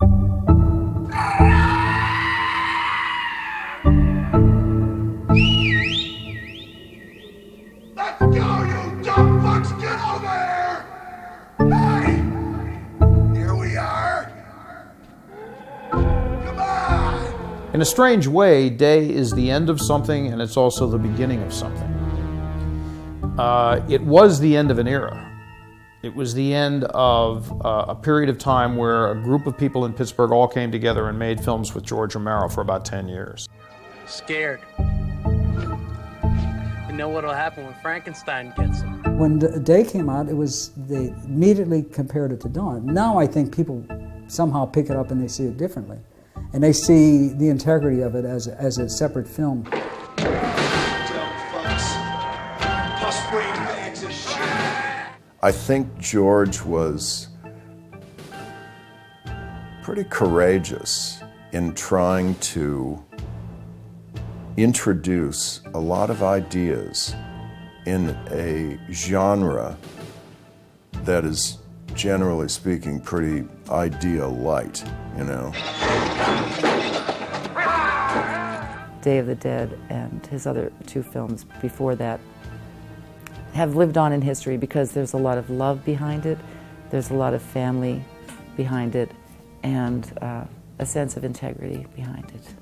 Let's go, you dumb fucks! Get over here! Hey! Here we are! Come on! In a strange way, Day is the end of something, and it's also the beginning of something. It was the end of an era. It was the end of a period of time where a group of people in Pittsburgh all came together and made films with George Romero for about 10 years. Scared. You know what'll happen when Frankenstein gets him. When Day came out, they immediately compared it to Dawn. Now I think people somehow pick it up and they see it differently. And they see the integrity of it as a separate film. I think George was pretty courageous in trying to introduce a lot of ideas in a genre that is, generally speaking, pretty ideal light, you know. Day of the Dead and his other two films before that have lived on in history because there's a lot of love behind it, there's a lot of family behind it, and a sense of integrity behind it.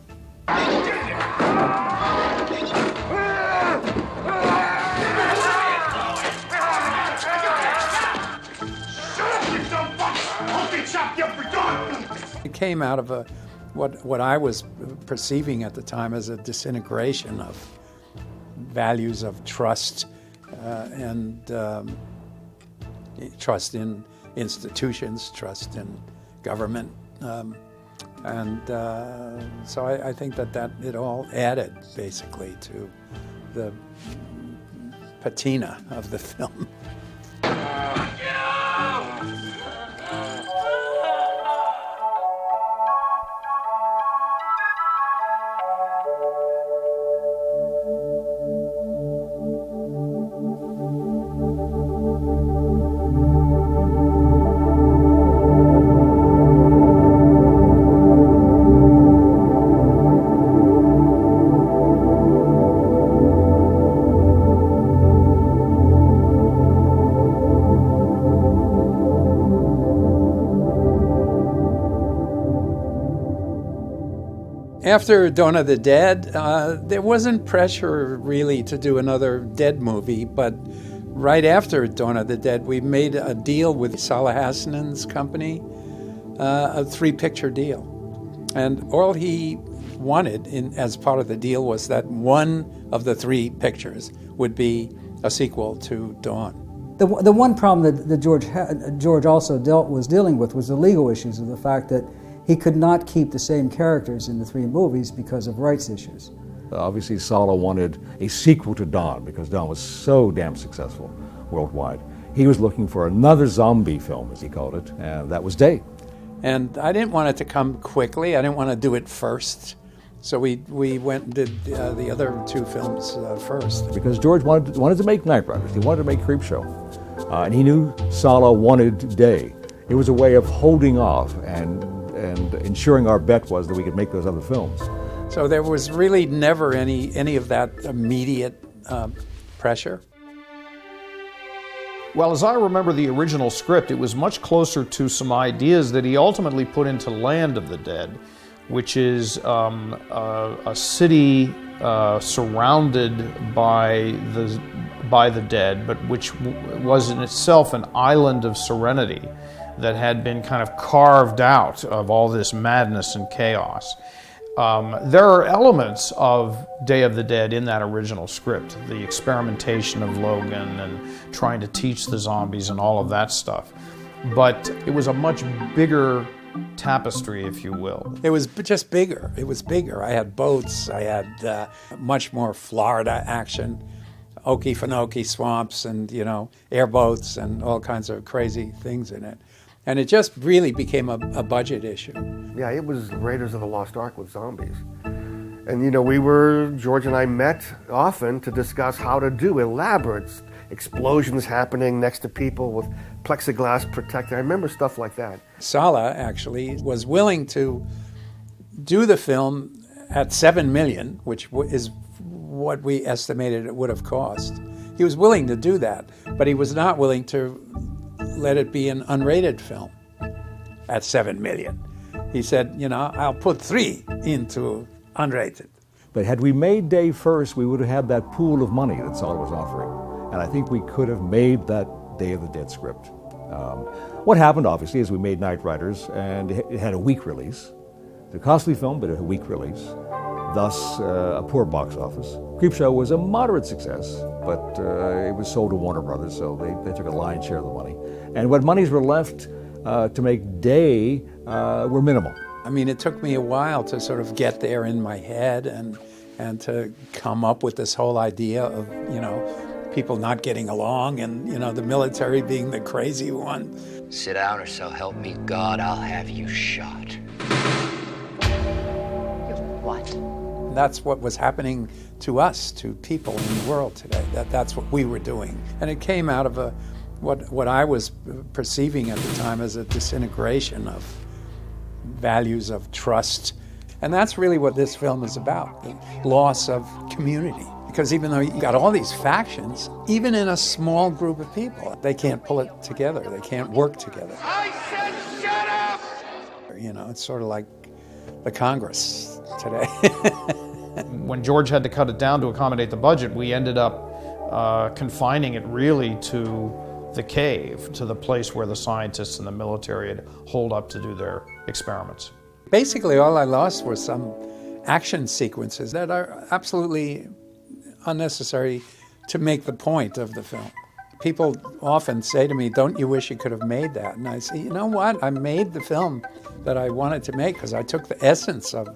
It came out of what I was perceiving at the time as a disintegration of values of trust and trust in institutions, trust in government, so I think that it all added basically to the patina of the film. After Dawn of the Dead, there wasn't pressure really to do another Dead movie, but right after Dawn of the Dead, we made a deal with Salah Hassanen's company, a 3-picture deal. And all he wanted as part of the deal was that one of the 3 pictures would be a sequel to Dawn. The one problem that George also was dealing with was the legal issues of the fact that he could not keep the same characters in the 3 movies because of rights issues. Obviously, Salah wanted a sequel to Dawn because Dawn was so damn successful worldwide. He was looking for another zombie film, as he called it, and that was Day. And I didn't want it to come quickly. I didn't want to do it first. So we went and did the other 2 films first. Because George wanted to make Night Riders. He wanted to make Creepshow. And he knew Salah wanted Day. It was a way of holding off and ensuring our bet was that we could make those other films. So there was really never any of that immediate pressure. Well, as I remember the original script, it was much closer to some ideas that he ultimately put into Land of the Dead, which is a city surrounded by the dead, but which was in itself an island of serenity that had been kind of carved out of all this madness and chaos. There are elements of Day of the Dead in that original script, the experimentation of Logan and trying to teach the zombies and all of that stuff. But it was a much bigger tapestry, if you will. It was just bigger. It was bigger. I had boats. I had much more Florida action, Okefenokee swamps and, airboats and all kinds of crazy things in it. And it just really became a budget issue. Yeah, it was Raiders of the Lost Ark with zombies. And, George and I met often to discuss how to do elaborate explosions happening next to people with plexiglass protector. I remember stuff like that. Sala actually was willing to do the film at $7 million, which is what we estimated it would have cost. He was willing to do that, but he was not willing to let it be an unrated film at $7 million. He said, you know, I'll put 3 into unrated. But had we made Day first, we would have had that pool of money that Sala was offering. And I think we could have made that Day of the Dead script. What happened, obviously, is we made Night Riders, and it had a week release. It's a costly film, but a week release. Thus, a poor box office. Creepshow was a moderate success, but it was sold to Warner Brothers, so they took a lion's share of the money. And what monies were left to make Day were minimal. I mean, it took me a while to sort of get there in my head and to come up with this whole idea of, you know, people not getting along and, you know, the military being the crazy one. Sit down or so help me God, I'll have you shot. What? That's what was happening to us, to people in the world today. That's what we were doing. And it came out of what I was perceiving at the time as a disintegration of values of trust. And that's really what this film is about, the loss of community. Because even though you've got all these factions, even in a small group of people, they can't pull it together. They can't work together. I said shut up! You know, it's sort of like the Congress today. When George had to cut it down to accommodate the budget, we ended up confining it really to the cave, to the place where the scientists and the military had holed up to do their experiments. Basically, all I lost were some action sequences that are absolutely unnecessary to make the point of the film. People often say to me, don't you wish you could have made that? And I say, you know what? I made the film that I wanted to make because I took the essence of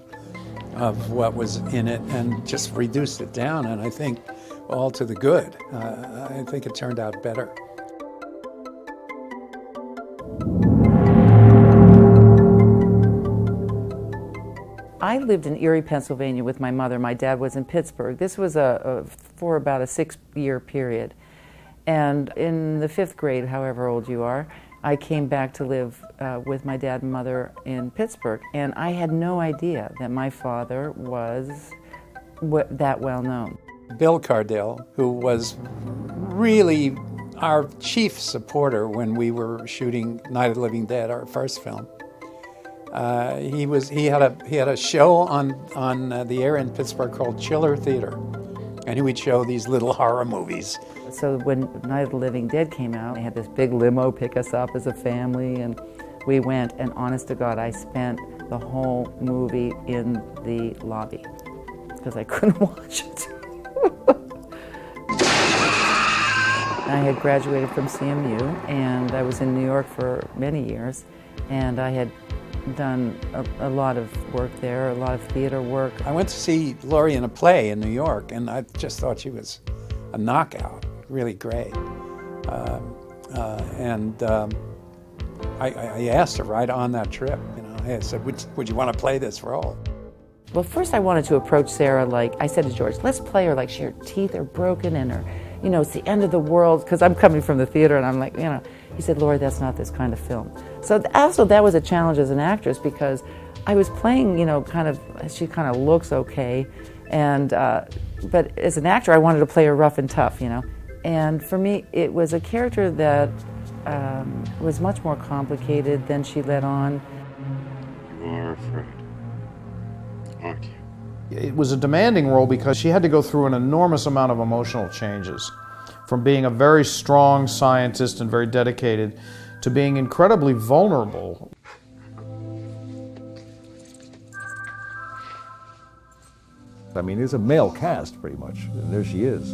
what was in it and just reduced it down, and I think all to the good. I think it turned out better. I lived in Erie, Pennsylvania with my mother. My dad was in Pittsburgh. This was for about a 6-year period. And in the 5th grade, however old you are, I came back to live with my dad and mother in Pittsburgh. And I had no idea that my father was that well known. Bill Cardell, who was really our chief supporter when we were shooting Night of the Living Dead, our first film. He had a show on the air in Pittsburgh called Chiller Theater, and he would show these little horror movies. So when Night of the Living Dead came out, they had this big limo pick us up as a family, and we went, and honest to God, I spent the whole movie in the lobby because I couldn't watch it. I had graduated from CMU, and I was in New York for many years, and I had done a lot of work there, a lot of theater work. I went to see Laurie in a play in New York, and I just thought she was a knockout, really great. I asked her right on that trip, you know, I said, would you want to play this role? Well, first I wanted to approach Sarah like, I said to George, let's play her like her teeth are broken and her, you know, it's the end of the world, because I'm coming from the theater, and I'm like, you know, he said, Laurie, that's not this kind of film. So also that was a challenge as an actress, because I was playing, you know, she kind of looks okay, and but as an actor, I wanted to play her rough and tough, you know. And for me, it was a character that was much more complicated than she let on. You are afraid, aren't you? It was a demanding role because she had to go through an enormous amount of emotional changes, from being a very strong scientist and very dedicated to being incredibly vulnerable. I mean, it's a male cast, pretty much. And there she is.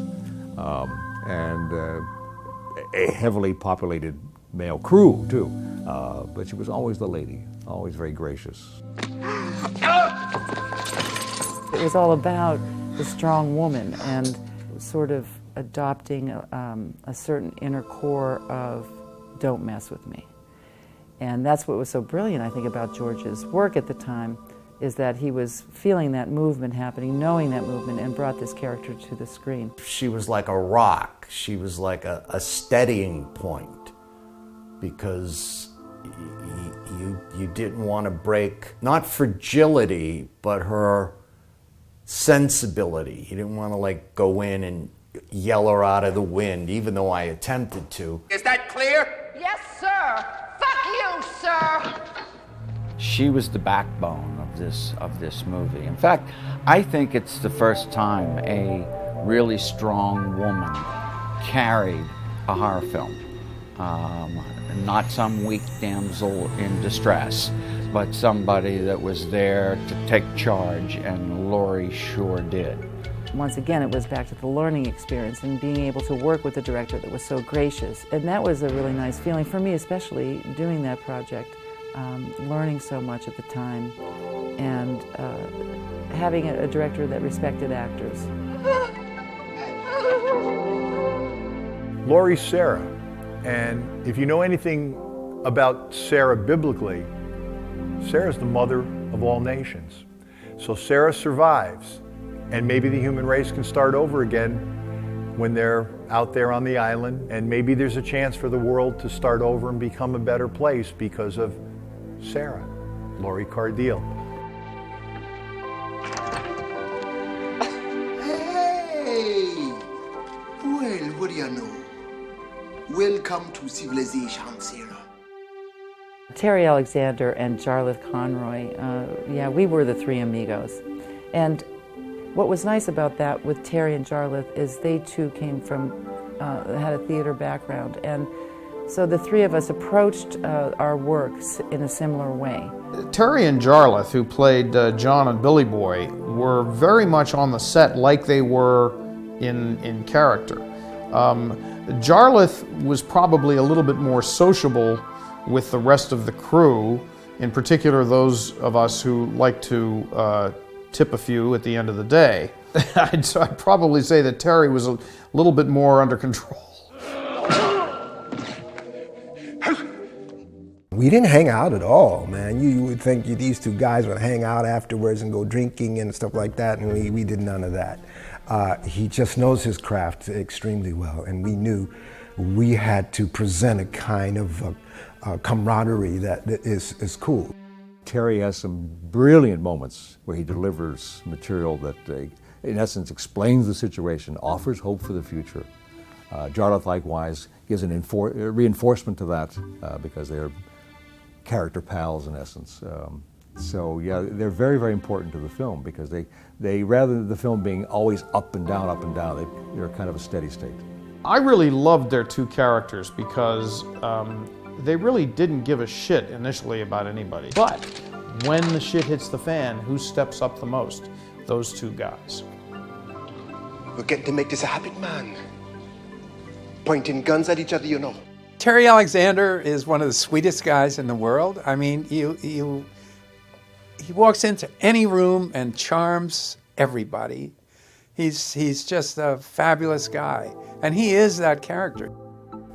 And a heavily populated male crew, too. But she was always the lady, always very gracious. It was all about the strong woman and sort of adopting a certain inner core of don't mess with me. And that's what was so brilliant, I think, about George's work at the time, is that he was feeling that movement happening, knowing that movement, and brought this character to the screen. She was like a rock. She was like a steadying point because you didn't want to break, not fragility, but her sensibility. You didn't want to like go in and yell her out of the wind, even though I attempted to. Is that clear? Yes, sir. Fuck you, sir. She was the backbone of this movie. In fact, I think it's the first time a really strong woman carried a horror film. Not some weak damsel in distress, but somebody that was there to take charge, and Laurie sure did. Once again, it was back to the learning experience and being able to work with a director that was so gracious. And that was a really nice feeling for me, especially doing that project, learning so much at the time, and having a director that respected actors. Laurie's Sarah, and if you know anything about Sarah biblically, Sarah's the mother of all nations. So Sarah survives, and maybe the human race can start over again when they're out there on the island, and maybe there's a chance for the world to start over and become a better place because of Sarah, Laurie Cardeal. Hey! Well, what do you know? Welcome to civilization, Sarah. Terry Alexander and Jarlath Conroy, yeah, we were the three amigos. And what was nice about that with Terry and Jarlath is they too came from, had a theater background. And so the three of us approached our works in a similar way. Terry and Jarlath, who played John and Billy Boy, were very much on the set like they were in character. Jarlath was probably a little bit more sociable with the rest of the crew, in particular those of us who like to tip a few at the end of the day. I'd probably say that Terry was a little bit more under control. We didn't hang out at all, man. You would think these two guys would hang out afterwards and go drinking and stuff like that, and we did none of that. He just knows his craft extremely well, and we knew we had to present a kind of camaraderie that is cool. Terry has some brilliant moments where he delivers material that, in essence, explains the situation, offers hope for the future. Jarlath, likewise, gives an reinforcement to that because they're character pals, in essence. So yeah, they're very, very important to the film because they rather than the film being always up and down, they're kind of a steady state. I really loved their two characters because they really didn't give a shit initially about anybody. But when the shit hits the fan, who steps up the most? Those two guys. We're getting to make this a habit, man. Pointing guns at each other, you know. Terry Alexander is one of the sweetest guys in the world. I mean, he walks into any room and charms everybody. He's just a fabulous guy, and he is that character.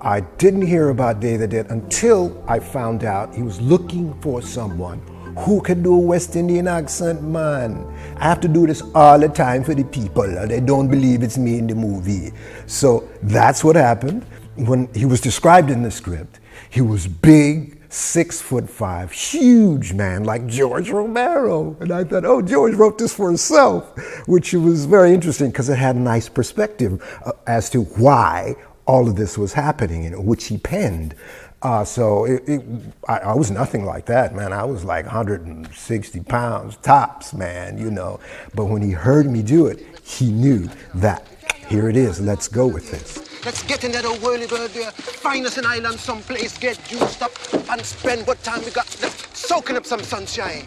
I didn't hear about Day of the Dead until I found out he was looking for someone who can do a West Indian accent, man. I have to do this all the time for the people, and they don't believe it's me in the movie. So that's what happened. When he was described in the script, he was big, 6'5", huge man, like George Romero. And I thought, oh, George wrote this for himself, which was very interesting because it had a nice perspective as to why all of this was happening, and which he penned. I was nothing like that, man. I was like 160 pounds tops, man, you know. But when he heard me do it, he knew that, here it is, let's go with this. Let's get in that old whirly bird there, find us an island someplace, get juiced up, and spend what time we got left soaking up some sunshine.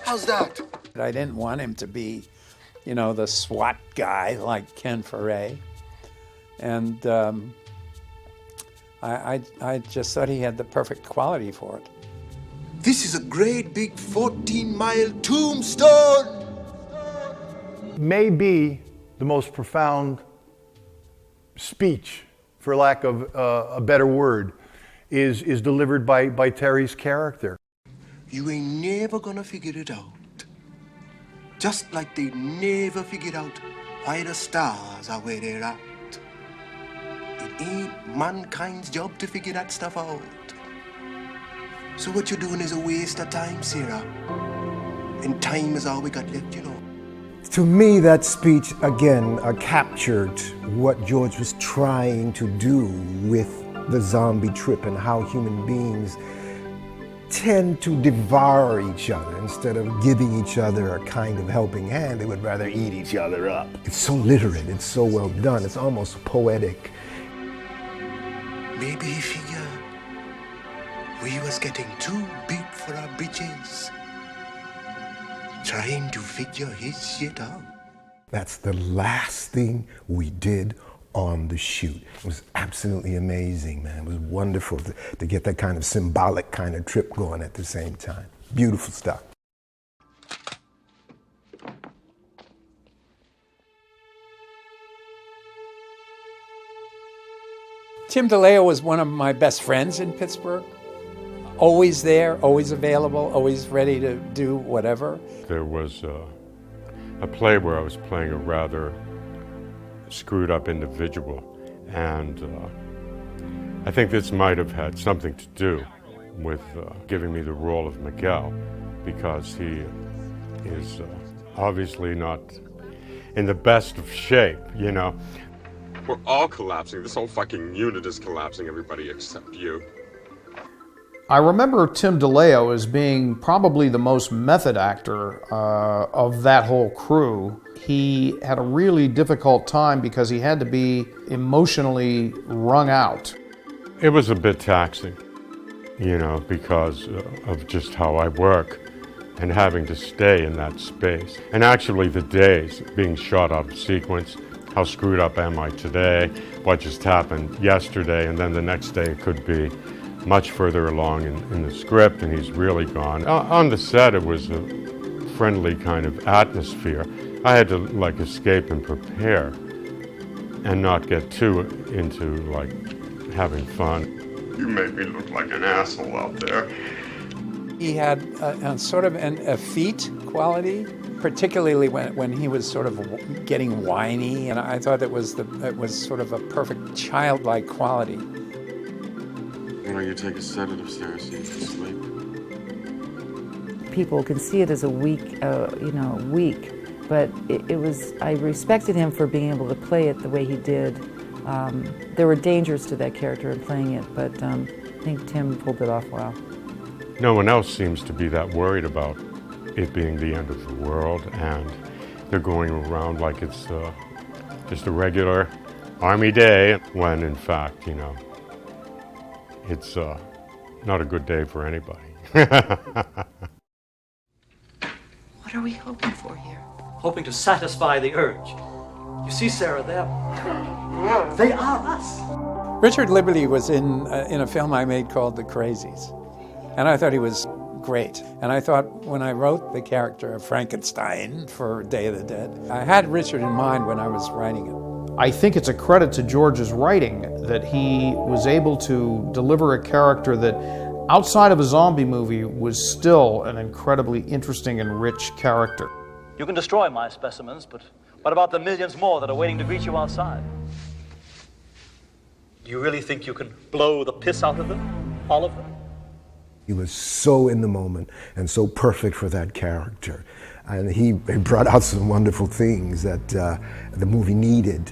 How's that? I didn't want him to be, you know, the SWAT guy like Ken Foray. And I just thought he had the perfect quality for it. This is a great big 14-mile tombstone. Maybe the most profound speech, for lack of a better word, is delivered by Terry's character. You ain't never gonna figure it out. Just like they never figured out why the stars are where they're at. It ain't mankind's job to figure that stuff out. So what you're doing is a waste of time, Sarah. And time is all we got left, you know. To me, that speech, again, captured what George was trying to do with the zombie trip and how human beings tend to devour each other. Instead of giving each other a kind of helping hand, they would rather eat each other up. It's so literate, it's so well done, it's almost poetic. Maybe he figured we was getting too big for our britches, trying to figure his shit out. That's the last thing we did on the shoot. It was absolutely amazing, man. It was wonderful to get that kind of symbolic kind of trip going at the same time. Beautiful stuff. Tim DeLeo was one of my best friends in Pittsburgh. Always there, always available, always ready to do whatever. There was a play where I was playing a rather screwed up individual, and I think this might have had something to do with giving me the role of Miguel, because he is obviously not in the best of shape, you know. We're all collapsing. This whole fucking unit is collapsing, everybody except you. I remember Tim DeLeo as being probably the most method actor of that whole crew. He had a really difficult time because he had to be emotionally wrung out. It was a bit taxing, you know, because of just how I work and having to stay in that space. And actually the days being shot out of sequence, how screwed up am I today, what just happened yesterday, and then the next day it could be much further along in the script and he's really gone. On the set it was a friendly kind of atmosphere. I had to like escape and prepare and not get too into like having fun. You made me look like an asshole out there. He had a sort of an effete quality, particularly when he was sort of getting whiny, and I thought it was sort of a perfect childlike quality. You know, you take a sedative, Sarah, so you can sleep. People can see it as a weak, weak, but it was. I respected him for being able to play it the way he did. There were dangers to that character in playing it, but I think Tim pulled it off well. No one else seems to be that worried about it being the end of the world, and they're going around like it's just a regular Army day, when in fact, you know, it's not a good day for anybody. What are we hoping for here? Hoping to satisfy the urge. You see, Sarah, they are us. Richard Liberty was in a film I made called The Crazies, and I thought he was great. And I thought when I wrote the character of Frankenstein for Day of the Dead, I had Richard in mind when I was writing it. I think it's a credit to George's writing that he was able to deliver a character that, outside of a zombie movie, was still an incredibly interesting and rich character. You can destroy my specimens, but what about the millions more that are waiting to greet you outside? Do you really think you can blow the piss out of them? All of them? He was so in the moment and so perfect for that character. And he brought out some wonderful things that the movie needed.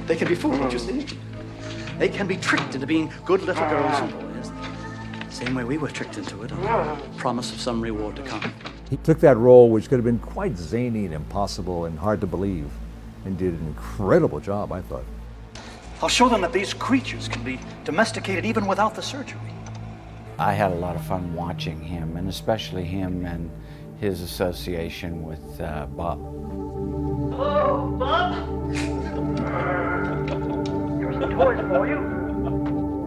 They can be fooled, you see. They can be tricked into being good little girls and boys. Same way we were tricked into it, on the promise of some reward to come. He took that role, which could have been quite zany and impossible and hard to believe, and did an incredible job, I thought. I'll show them that these creatures can be domesticated even without the surgery. I had a lot of fun watching him, and especially him and his association with Bob. Hello, Bob? Here's some toys for you.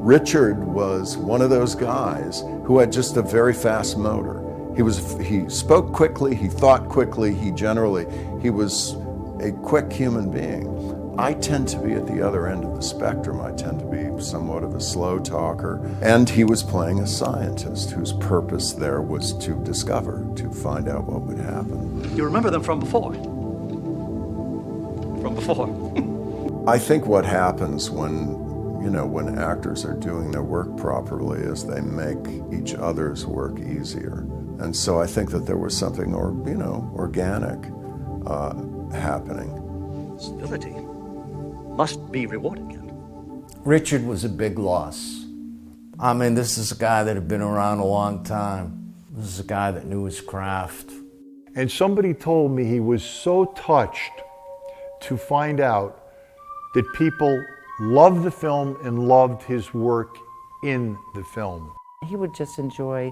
Richard was one of those guys who had just a very fast motor. He spoke quickly, he thought quickly, he was a quick human being. I tend to be at the other end of the spectrum. I tend to be somewhat of a slow talker. And he was playing a scientist whose purpose there was to discover, to find out what would happen. You remember them from before? From before. I think what happens when you know, when actors are doing their work properly, is they make each other's work easier. And so I think that there was something, organic happening. Civility must be rewarded. Richard was a big loss. I mean, this is a guy that had been around a long time. This is a guy that knew his craft. And somebody told me he was so touched to find out that people loved the film and loved his work in the film. He would just enjoy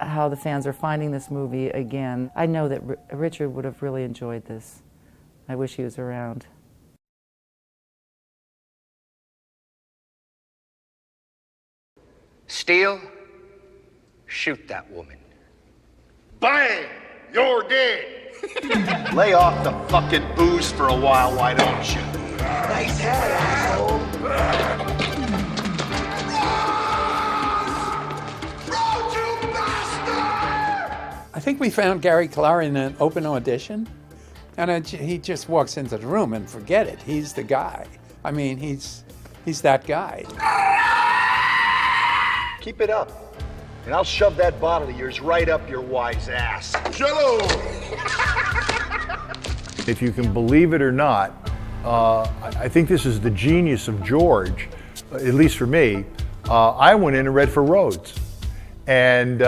how the fans are finding this movie again. I know that Richard would have really enjoyed this. I wish he was around. Steele, shoot that woman. Bang! You're dead! Lay off the fucking booze for a while, why don't you? Nice hat, asshole! I think we found Gary Clark in an open audition, and he just walks into the room and forget it. He's the guy. I mean, he's that guy. Keep it up, and I'll shove that bottle of yours right up your wise ass. Jello! If you can believe it or not, I think this is the genius of George, at least for me. I went in and read for Rhodes. And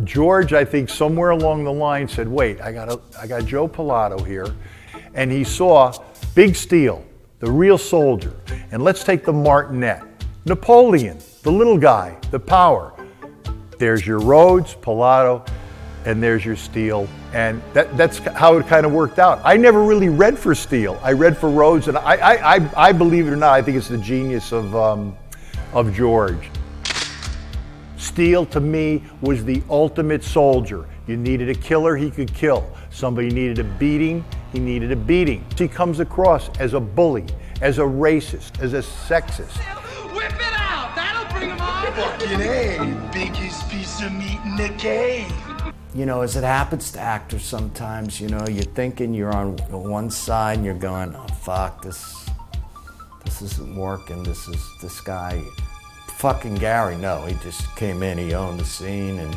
George, I think somewhere along the line said, wait, I got Joe Pilato here. And he saw Big Steel, the real soldier. And let's take the martinet. Napoleon, the little guy, the power. There's your Rhodes, Pilato, and there's your Steele. And that's how it kind of worked out. I never really read for Steele. I read for Rhodes, and I believe it or not, I think it's the genius of George. Steele, to me, was the ultimate soldier. You needed a killer, he could kill. Somebody needed a beating, he needed a beating. He comes across as a bully, as a racist, as a sexist. Whip it out! That'll bring him on! Fucking A, biggest piece of meat in the cave. You know, as it happens to actors sometimes, you know, you're thinking you're on one side and you're going, oh, fuck, this isn't working, this guy. Fucking Gary, no, he just came in, he owned the scene, and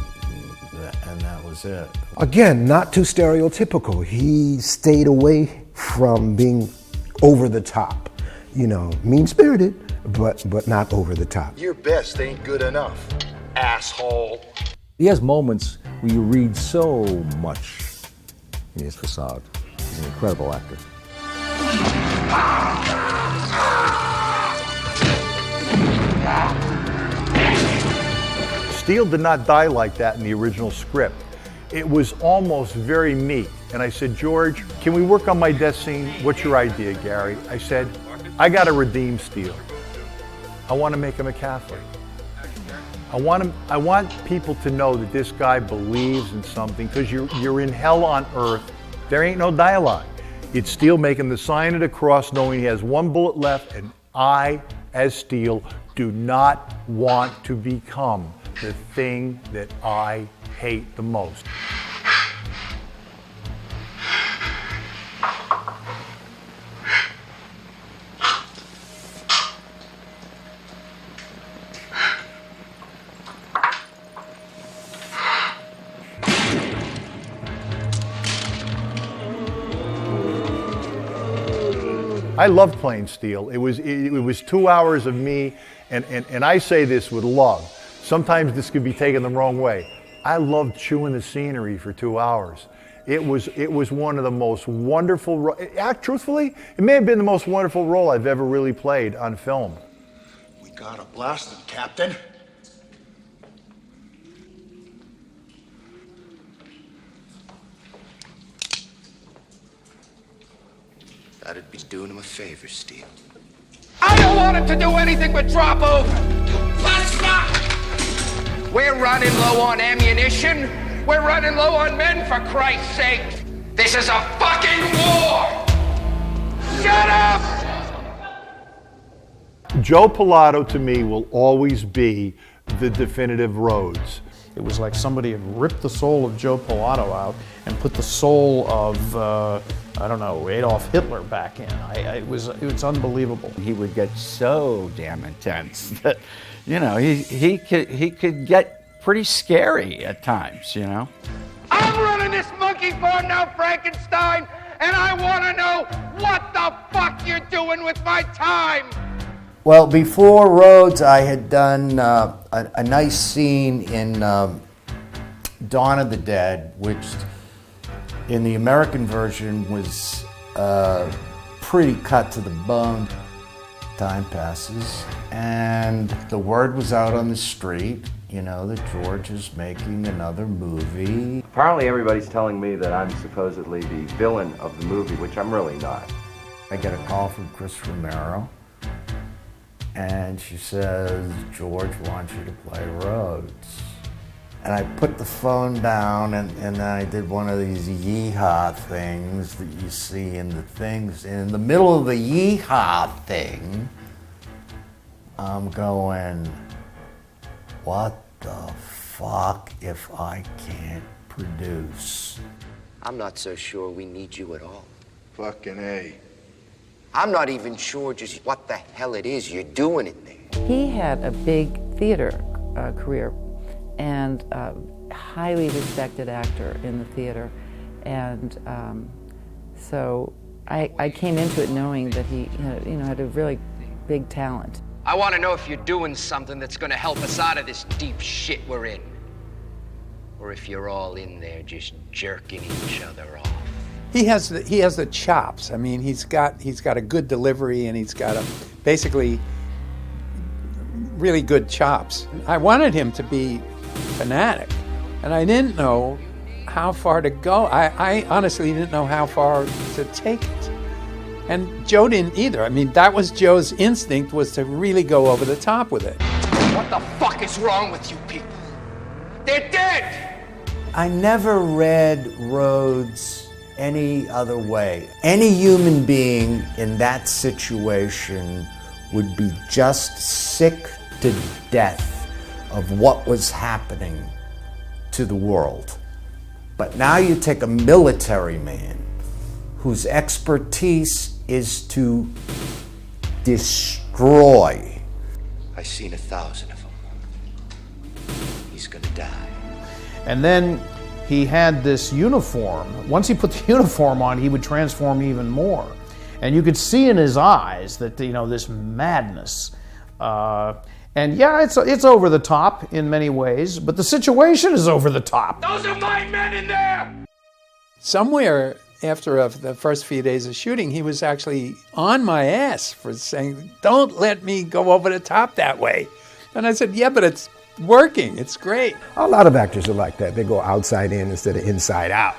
that was it. Again, not too stereotypical. He stayed away from being over the top. You know, mean-spirited, but not over the top. Your best ain't good enough, asshole. He has moments where you read so much in his facade. He's an incredible actor. Steele did not die like that in the original script. It was almost very meek. And I said, George, can we work on my death scene? What's your idea, Gary? I said, I got to redeem Steele. I want to make him a Catholic. I want people to know that this guy believes in something, because you're in hell on earth. There ain't no dialogue. It's Steele making the sign of the cross, knowing he has one bullet left, and I, as Steele, do not want to become the thing that I hate the most. I loved playing Steele. It was 2 hours of me, and I say this with love. Sometimes this could be taken the wrong way. I loved chewing the scenery for 2 hours. It was one of the most wonderful, truthfully, it may have been the most wonderful role I've ever really played on film. We gotta blast them, Captain. That'd be doing him a favor, Steve. I don't want it to do anything but drop over. Let's not! We're running low on ammunition. We're running low on men, for Christ's sake. This is a fucking war! Shut up! Joe Pilato, to me, will always be the definitive Rhodes. It was like somebody had ripped the soul of Joe Pilato out and put the soul of, I don't know, Adolf Hitler back in. It was unbelievable. He would get so damn intense that, you know, he could get pretty scary at times, you know. I'm running this monkey farm now, Frankenstein, and I want to know what the fuck you're doing with my time. Well, before Rhodes, I had done a nice scene in Dawn of the Dead, which in the American version was pretty cut to the bone. Time passes, and the word was out on the street, you know, that George is making another movie. Apparently everybody's telling me that I'm supposedly the villain of the movie, which I'm really not. I get a call from Chris Romero, and she says, George wants you to play Rhodes. And I put the phone down, and then I did one of these yeehaw things that you see in the things. And in the middle of the yeehaw thing, I'm going, what the fuck if I can't produce? I'm not so sure we need you at all. Fucking A. I'm not even sure just what the hell it is you're doing in there. He had a big theater career and a highly respected actor in the theater. And so I came into it knowing that he had a really big talent. I want to know if you're doing something that's going to help us out of this deep shit we're in. Or if you're all in there just jerking each other off. He has the chops. I mean, he's got a good delivery, and he's got basically really good chops. I wanted him to be fanatic, and I didn't know how far to go. I honestly didn't know how far to take it. And Joe didn't either. I mean, that was Joe's instinct, was to really go over the top with it. What the fuck is wrong with you people? They're dead! I never read Rhodes any other way. Any human being in that situation would be just sick to death of what was happening to the world. But now you take a military man whose expertise is to destroy. I've seen 1,000 of them. He's gonna die. And then he had this uniform. Once he put the uniform on, he would transform even more. And you could see in his eyes that, you know, this madness. And yeah, it's over the top in many ways, but the situation is over the top. Those are my men in there! Somewhere after the first few days of shooting, he was actually on my ass for saying, don't let me go over the top that way. And I said, yeah, but it's working. It's great. A lot of actors are like that. They go outside in instead of inside out.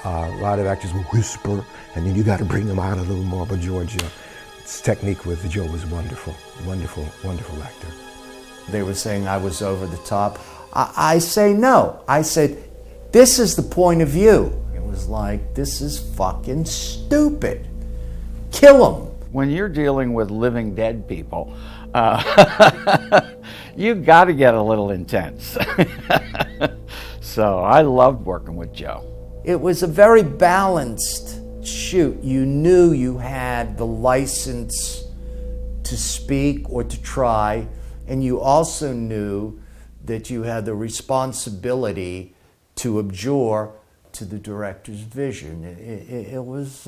A lot of actors will whisper, and then you got to bring them out a little more. But George, his technique with Joe was wonderful. Wonderful, wonderful actor. They were saying I was over the top. I say no. I said, this is the point of view. It was like, this is fucking stupid. Kill him. When you're dealing with living dead people, you got to get a little intense. So I loved working with Joe. It was a very balanced shoot. You knew you had the license to speak or to try, and you also knew that you had the responsibility to abjure to the director's vision. It was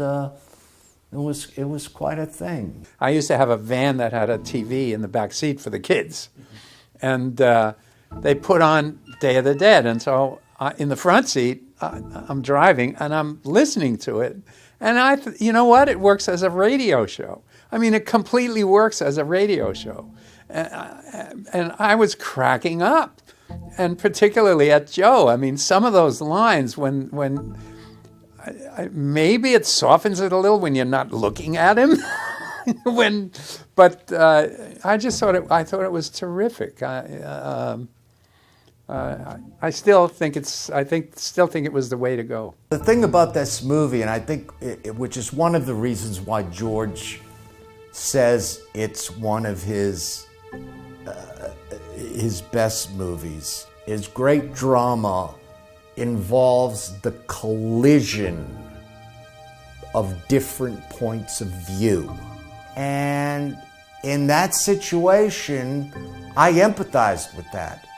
quite a thing. I used to have a van that had a TV in the back seat for the kids, and they put on Day of the Dead, and so in the front seat, I'm driving and I'm listening to it, and you know what? It works as a radio show. I mean, it completely works as a radio show, and I was cracking up, and particularly at Joe. I mean, some of those lines when maybe it softens it a little when you're not looking at him. But I just thought it was terrific. I still think it was the way to go. The thing about this movie, and I think which is one of the reasons why George says it's one of his best movies, is great drama involves the collision of different points of view. And in that situation, I empathized with that.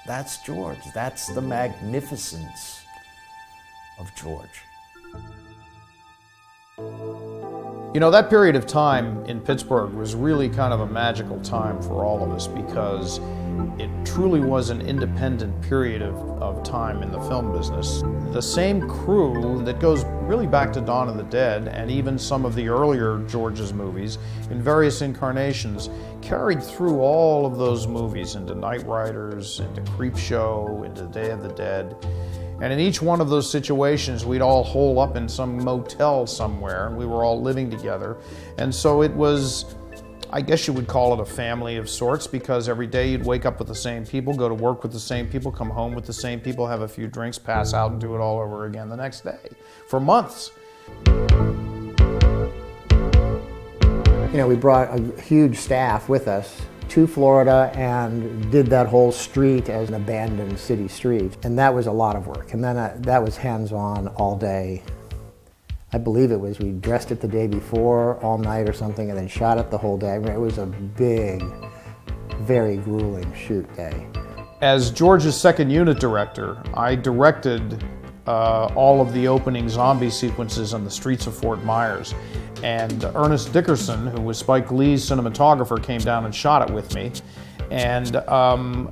That's George. That's the magnificence of George. You know, that period of time in Pittsburgh was really kind of a magical time for all of us because it truly was an independent period of time in the film business. The same crew that goes really back to Dawn of the Dead and even some of the earlier George's movies in various incarnations carried through all of those movies into Night Riders, into Creepshow, into Day of the Dead. And in each one of those situations, we'd all hole up in some motel somewhere, and we were all living together. And so it was, I guess you would call it a family of sorts, because every day you'd wake up with the same people, go to work with the same people, come home with the same people, have a few drinks, pass out, and do it all over again the next day, for months. You know, we brought a huge staff with us to Florida and did that whole street as an abandoned city street. And that was a lot of work. And then that was hands-on all day. I believe it was, we dressed it the day before, all night or something, and then shot it the whole day. I mean, it was a big, very grueling shoot day. As George's second unit director, I directed all of the opening zombie sequences on the streets of Fort Myers. And Ernest Dickerson, who was Spike Lee's cinematographer, came down and shot it with me. And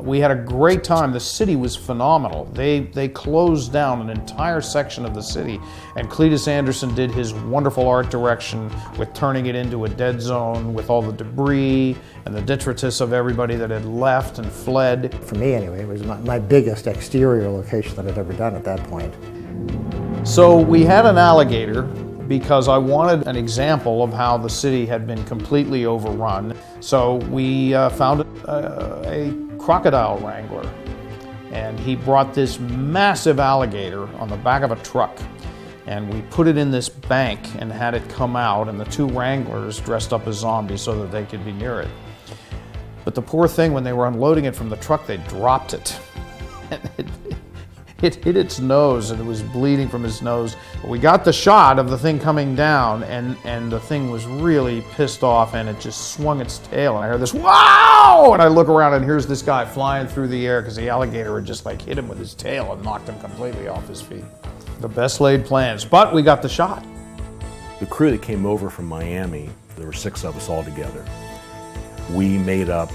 we had a great time. The city was phenomenal. They closed down an entire section of the city, and Cletus Anderson did his wonderful art direction with turning it into a dead zone with all the debris and the detritus of everybody that had left and fled. For me anyway, it was my biggest exterior location that I'd ever done at that point. So we had an alligator because I wanted an example of how the city had been completely overrun. So we found a crocodile wrangler, and he brought this massive alligator on the back of a truck, and we put it in this bank and had it come out, and the two wranglers dressed up as zombies so that they could be near it. But the poor thing, when they were unloading it from the truck, they dropped it. And it hit its nose, and it was bleeding from its nose. We got the shot of the thing coming down, and the thing was really pissed off, and it just swung its tail, and I heard this, wow! And I look around, and here's this guy flying through the air because the alligator had just like hit him with his tail and knocked him completely off his feet. The best laid plans, but we got the shot. The crew that came over from Miami, there were 6 of us all together. We made up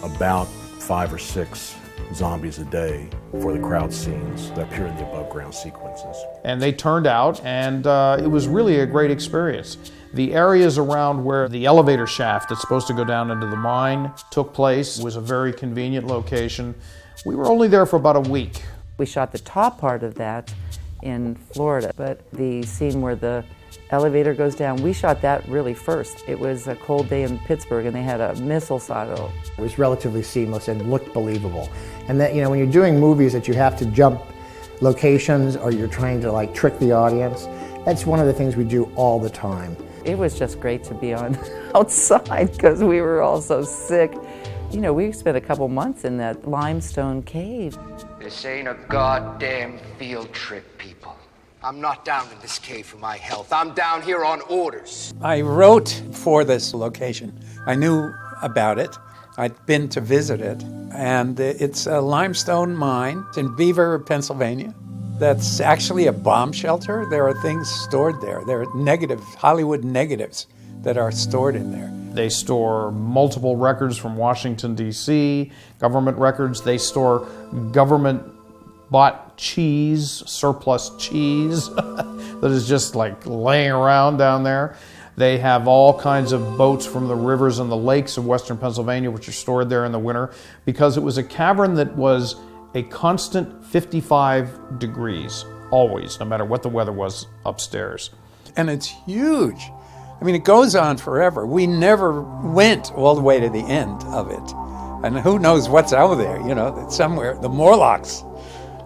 about 5 or 6 zombies a day for the crowd scenes that appear in the above ground sequences. And they turned out, and it was really a great experience. The areas around where the elevator shaft that's supposed to go down into the mine took place was a very convenient location. We were only there for about a week. We shot the top part of that in Florida, but the scene where the elevator goes down, we shot that really first. It was a cold day in Pittsburgh, and they had a missile silo. It was relatively seamless and looked believable. And that, you know, when you're doing movies that you have to jump locations or you're trying to like trick the audience, that's one of the things we do all the time. It was just great to be on outside because we were all so sick. You know, we spent a couple months in that limestone cave. This ain't a goddamn field trip, people. I'm not down in this cave for my health. I'm down here on orders. I wrote for this location. I knew about it. I'd been to visit it. And it's a limestone mine in Beaver, Pennsylvania. That's actually a bomb shelter. There are things stored there. There are negatives, Hollywood negatives that are stored in there. They store multiple records from Washington, D.C., government records. They store government-bought cheese, surplus cheese, that is just like laying around down there. They have all kinds of boats from the rivers and the lakes of western Pennsylvania, which are stored there in the winter, because it was a cavern that was a constant 55 degrees, always, no matter what the weather was upstairs. And it's huge. I mean, it goes on forever. We never went all the way to the end of it. And who knows what's out there, you know, somewhere. The Morlocks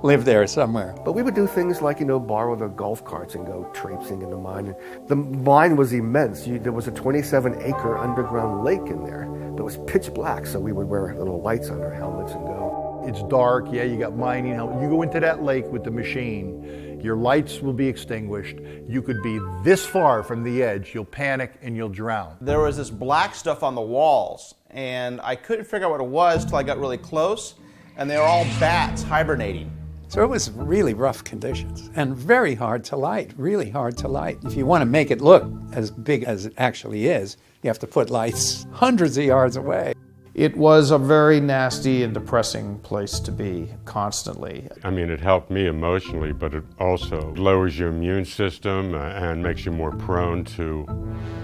live there somewhere. But we would do things like, you know, borrow the golf carts and go traipsing in the mine. The mine was immense. There was a 27-acre underground lake in there, but it was pitch black, so we would wear little lights on our helmets and go. It's dark, yeah, you got mining. You go into that lake with the machine, your lights will be extinguished. You could be this far from the edge, you'll panic and you'll drown. There was this black stuff on the walls, and I couldn't figure out what it was till I got really close, and they were all bats hibernating. So it was really rough conditions and very hard to light, really hard to light. If you want to make it look as big as it actually is, you have to put lights hundreds of yards away. It was a very nasty and depressing place to be constantly. I mean, it helped me emotionally, but it also lowers your immune system and makes you more prone to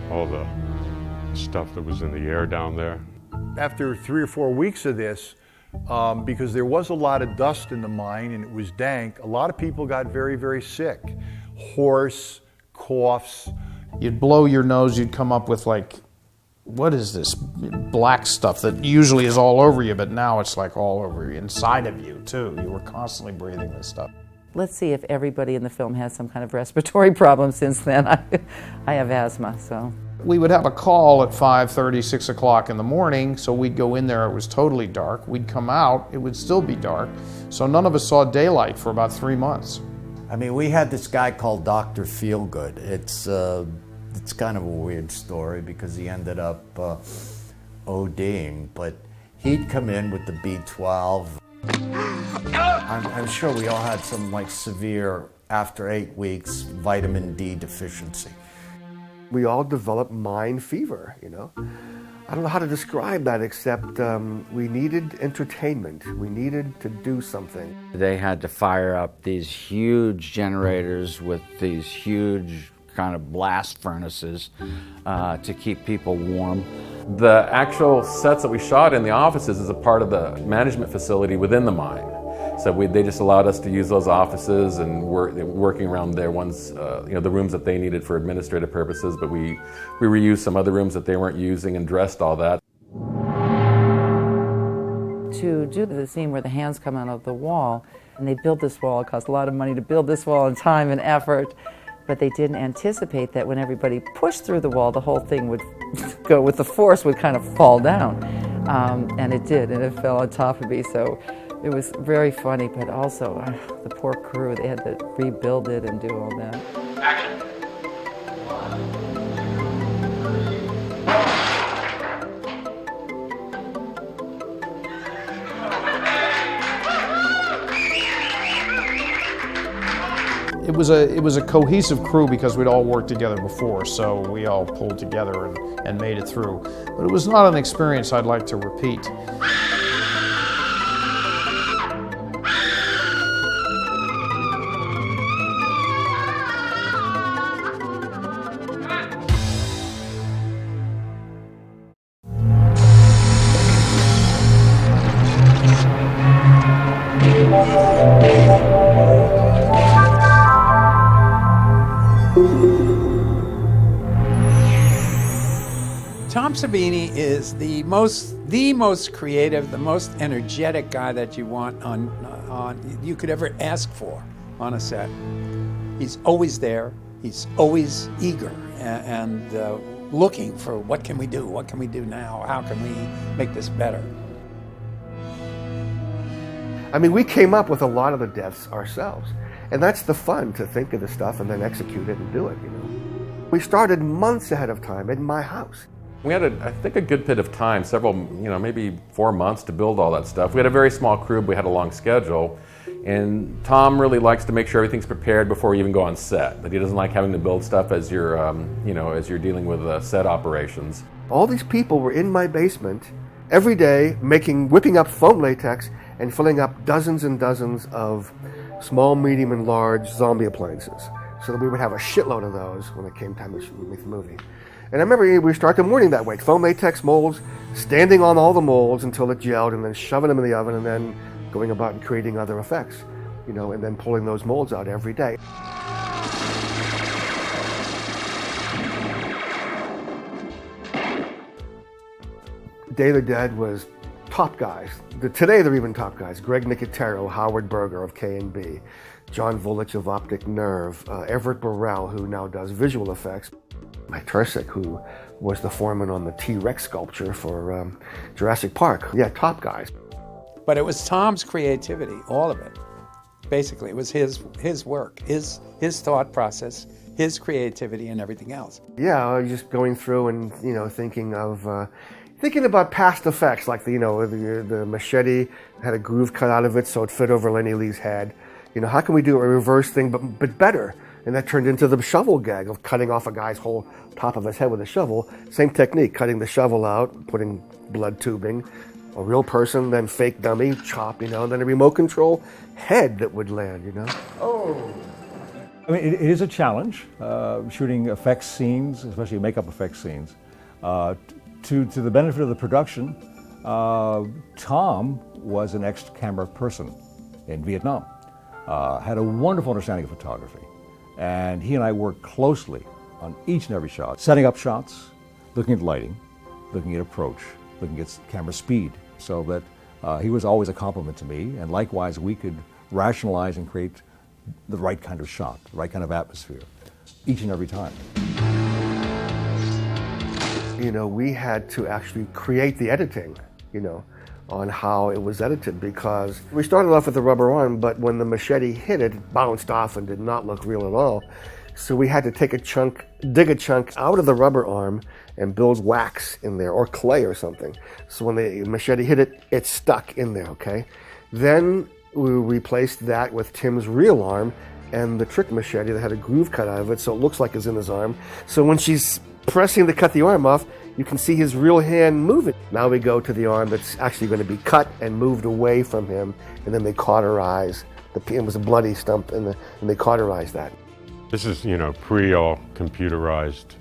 all the stuff that was in the air down there. After 3 or 4 weeks of this, because there was a lot of dust in the mine and it was dank, a lot of people got very, very sick. Hoarse, coughs. You'd blow your nose, you'd come up with like, what is this black stuff that usually is all over you, but now it's like all over you, inside of you too. You were constantly breathing this stuff. Let's see if everybody in the film has some kind of respiratory problem since then. I have asthma, so. We would have a call at 5:30, 6 o'clock in the morning, so we'd go in there, it was totally dark. We'd come out, it would still be dark. So none of us saw daylight for about 3 months. I mean, we had this guy called Dr. Feelgood. It's kind of a weird story because he ended up ODing, but he'd come in with the B12. I'm sure we all had some like severe, after 8 weeks, vitamin D deficiency. We all developed mine fever, you know. I don't know how to describe that except we needed entertainment. We needed to do something. They had to fire up these huge generators with these huge kind of blast furnaces to keep people warm. The actual sets that we shot in the offices is a part of the management facility within the mine. So they just allowed us to use those offices and working around their ones, the rooms that they needed for administrative purposes, but we reused some other rooms that they weren't using and dressed all that. To do the scene where the hands come out of the wall, and they built this wall, it cost a lot of money to build this wall and time and effort, but they didn't anticipate that when everybody pushed through the wall, the whole thing would go with the force, would kind of fall down. And it did, and it fell on top of me. So it was very funny, but also the poor crew, they had to rebuild it and do all that. Action. It was a cohesive crew because we'd all worked together before, so we all pulled together and made it through. But it was not an experience I'd like to repeat. Tom Savini is the most creative, the most energetic guy that you want you could ever ask for on a set. He's always there. He's always eager and looking for what can we do? What can we do now? How can we make this better? I mean, we came up with a lot of the deaths ourselves. And that's the fun, to think of the stuff and then execute it and do it, you know. We started months ahead of time in my house. We had, I think, a good bit of time, several, maybe 4 months to build all that stuff. We had a very small crew, but we had a long schedule. And Tom really likes to make sure everything's prepared before you even go on set. That he doesn't like having to build stuff as you're, as you're dealing with set operations. All these people were in my basement every day, whipping up foam latex and filling up dozens and dozens of small, medium, and large zombie appliances, so that we would have a shitload of those when it came time to make the movie. And I remember we started the morning that way, foam latex molds, standing on all the molds until it gelled, and then shoving them in the oven, and then going about and creating other effects, and then pulling those molds out every day. Day of the Dead was top guys. Today they're even top guys. Greg Nicotero, Howard Berger of K&B, John Vulich of Optic Nerve, Everett Burrell, who now does visual effects, Mike Tursik, who was the foreman on the T-Rex sculpture for Jurassic Park. Yeah, top guys. But it was Tom's creativity, all of it. Basically, it was his work, his thought process, his creativity, and everything else. Yeah, I was just going through and thinking about past effects, like the machete had a groove cut out of it so it fit over Lenny Lee's head. How can we do a reverse thing but better? And that turned into the shovel gag of cutting off a guy's whole top of his head with a shovel. Same technique, cutting the shovel out, putting blood tubing, a real person, then fake dummy, chop, and then a remote control head that would land, Oh. I mean, it is a challenge, shooting effects scenes, especially makeup effects scenes. To the benefit of the production, Tom was an ex-camera person in Vietnam, had a wonderful understanding of photography. And he and I worked closely on each and every shot, setting up shots, looking at lighting, looking at approach, looking at camera speed, so that he was always a compliment to me, and likewise we could rationalize and create the right kind of shot, the right kind of atmosphere, each and every time. We had to actually create the editing, on how it was edited, because we started off with the rubber arm, but when the machete hit it, it bounced off and did not look real at all. So we had to dig a chunk out of the rubber arm and build wax in there, or clay or something. So when the machete hit it, it stuck in there, okay? Then we replaced that with Tim's real arm and the trick machete that had a groove cut out of it, so it looks like it's in his arm. So when she's pressing to cut the arm off, you can see his real hand moving. Now we go to the arm that's actually going to be cut and moved away from him, and then they cauterize. It was a bloody stump, and they cauterized that. This is, pre all computerized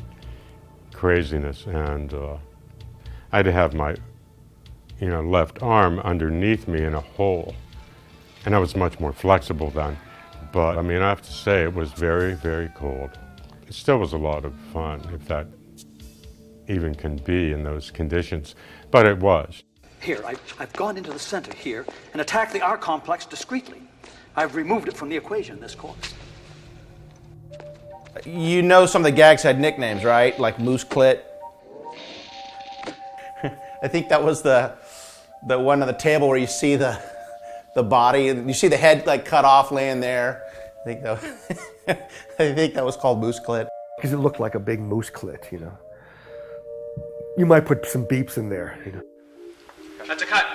craziness, and I had to have my, left arm underneath me in a hole, and I was much more flexible then. But I have to say it was very, very cold. It still was a lot of fun, if that even can be in those conditions, but it was. Here, I've gone into the center here and attacked the R complex discreetly. I've removed it from the equation in this course. Some of the gags had nicknames, right? Like Moose Clit. I think that was the one on the table where you see the body, and you see the head cut off laying there. I think that was called Moose Clit. Because it looked like a big moose clit, You might put some beeps in there, That's a cut.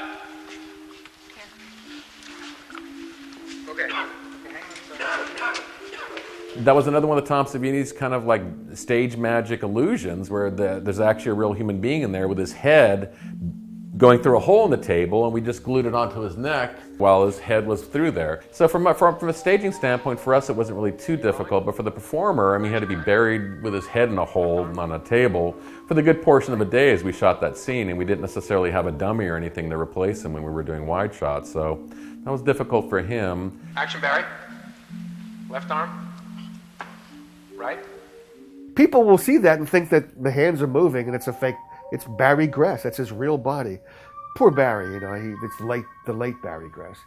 Okay. That was another one of Tom Savini's kind of like stage magic illusions, where there's actually a real human being in there with his head going through a hole in the table, and we just glued it onto his neck while his head was through there. So from a staging standpoint, for us it wasn't really too difficult, but for the performer, he had to be buried with his head in a hole on a table for the good portion of a day as we shot that scene, and we didn't necessarily have a dummy or anything to replace him when we were doing wide shots, so that was difficult for him. Action, Barry. Left arm. Right. People will see that and think that the hands are moving and it's a fake. It's Barry Gress. That's his real body. Poor Barry, it's the late Barry Gress.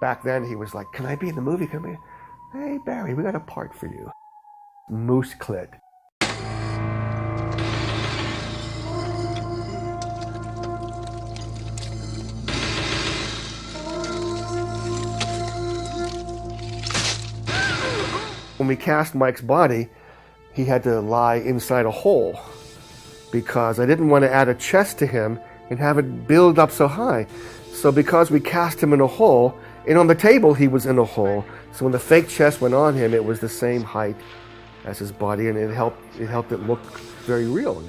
Back then he was like, "Can I be in the movie? Come here. Hey Barry, we got a part for you." Moose Clit. When we cast Mike's body, he had to lie inside a hole because I didn't want to add a chest to him and have it build up so high. So because we cast him in a hole, and on the table he was in a hole, so when the fake chest went on him, it was the same height as his body, and it helped it look very real.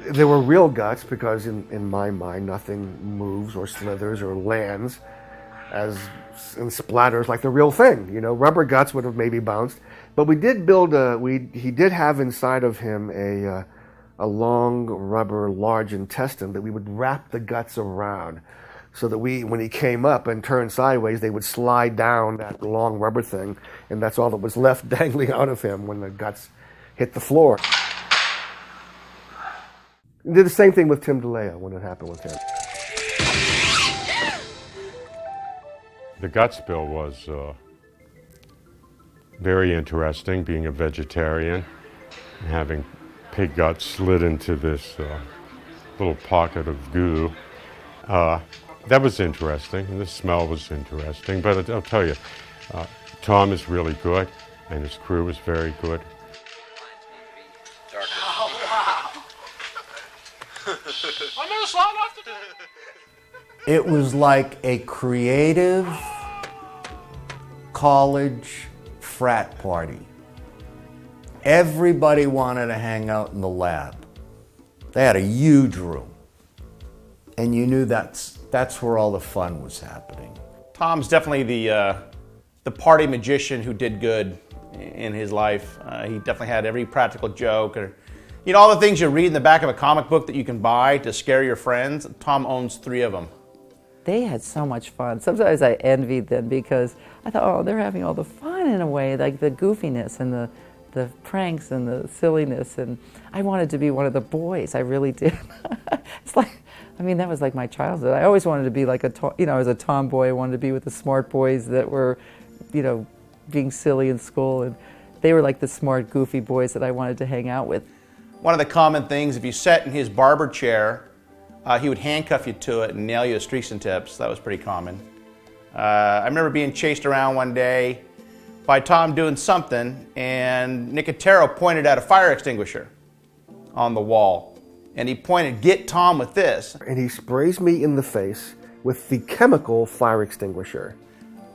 There were real guts because in my mind nothing moves or slithers or lands as and splatters like the real thing. Rubber guts would have maybe bounced, but we did build he did have inside of him a long rubber large intestine that we would wrap the guts around, so that when he came up and turned sideways, they would slide down that long rubber thing, and that's all that was left dangling out of him when the guts hit the floor. We did the same thing with Tim DeLeo when it happened with him. The gut spill was very interesting, being a vegetarian, and having pig guts slid into this little pocket of goo. That was interesting, and the smell was interesting. But I'll tell you, Tom is really good, and his crew is very good. I'm gonna slide off the... It was like a creative college frat party. Everybody wanted to hang out in the lab. They had a huge room. And you knew that's where all the fun was happening. Tom's definitely the party magician who did good in his life. He definitely had every practical joke, or all the things you read in the back of a comic book that you can buy to scare your friends. Tom owns 3 of them. They had so much fun. Sometimes I envied them because I thought, oh, they're having all the fun in a way, like the goofiness and the pranks and the silliness. And I wanted to be one of the boys. I really did. It's like, that was like my childhood. I always wanted to be like I was a tomboy. I wanted to be with the smart boys that were, being silly in school. And they were like the smart, goofy boys that I wanted to hang out with. One of the common things, if you sat in his barber chair, he would handcuff you to it and nail you with streaks and tips. That was pretty common. I remember being chased around one day by Tom doing something, and Nicotero pointed at a fire extinguisher on the wall. And he pointed, "Get Tom with this." And he sprays me in the face with the chemical fire extinguisher.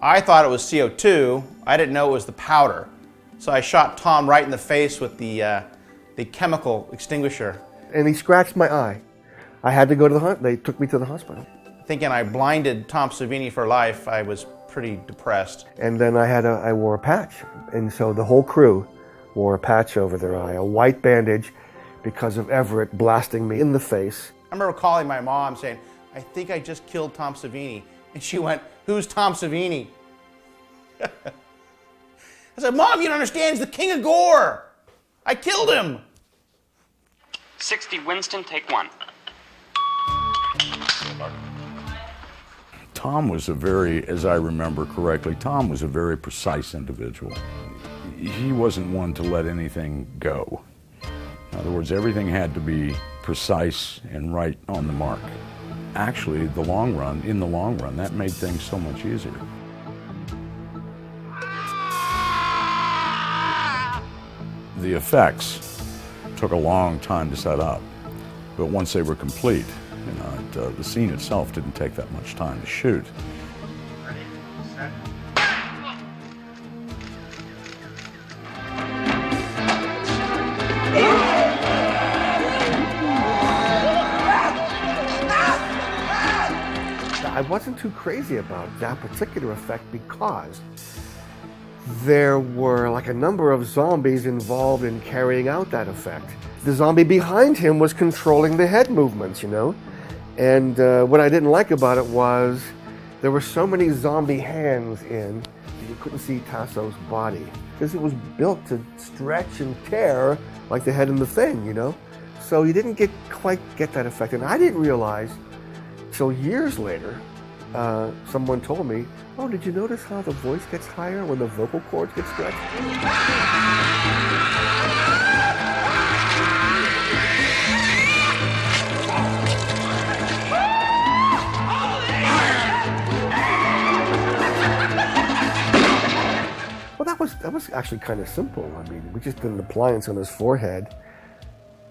I thought it was CO2. I didn't know it was the powder. So I shot Tom right in the face with the chemical extinguisher. And he scratched my eye. I had to go to they took me to the hospital. Thinking I blinded Tom Savini for life, I was pretty depressed. And then I wore a patch. And so the whole crew wore a patch over their eye, a white bandage, because of Everett blasting me in the face. I remember calling my mom saying, "I think I just killed Tom Savini." And she went, "Who's Tom Savini?" I said, "Mom, you don't understand. He's the king of gore. I killed him." 60 Winston, take 1. Tom was as I remember correctly, Tom was a very precise individual. He wasn't one to let anything go. In other words, everything had to be precise and right on the mark. Actually, in the long run, that made things so much easier. The effects took a long time to set up, but once they were complete, the scene itself didn't take that much time to shoot. Ready, set. I wasn't too crazy about that particular effect because there were like a number of zombies involved in carrying out that effect. The zombie behind him was controlling the head movements, And what I didn't like about it was there were so many zombie hands in that you couldn't see Tasso's body because it was built to stretch and tear like the head in the thing, So you didn't quite get that effect. And I didn't realize till years later, someone told me, "Oh, did you notice how the voice gets higher when the vocal cords get stretched?" Well, that was actually kind of simple. We just did an appliance on his forehead,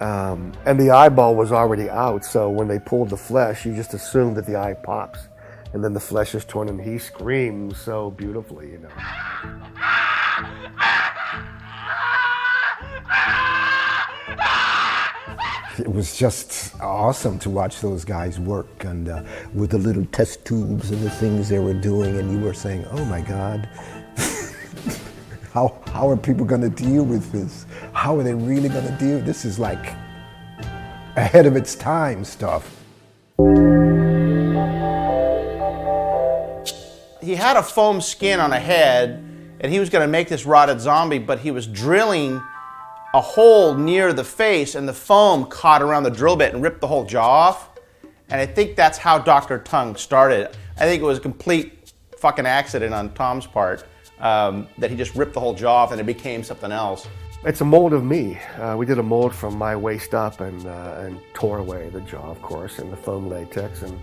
and the eyeball was already out. So when they pulled the flesh, you just assume that the eye pops, and then the flesh is torn, and he screams so beautifully, It was just awesome to watch those guys work, and with the little test tubes and the things they were doing, and you were saying, "Oh my God, how are people going to deal with this? How are they really going to deal? This is like ahead of its time stuff." He had a foam skin on a head, and he was going to make this rotted zombie, but he was drilling a hole near the face, and the foam caught around the drill bit and ripped the whole jaw off. And I think that's how Dr. Tongue started. I think it was a complete fucking accident on Tom's part, that he just ripped the whole jaw off and it became something else. It's a mold of me. We did a mold from my waist up and tore away the jaw, of course, and the foam latex. And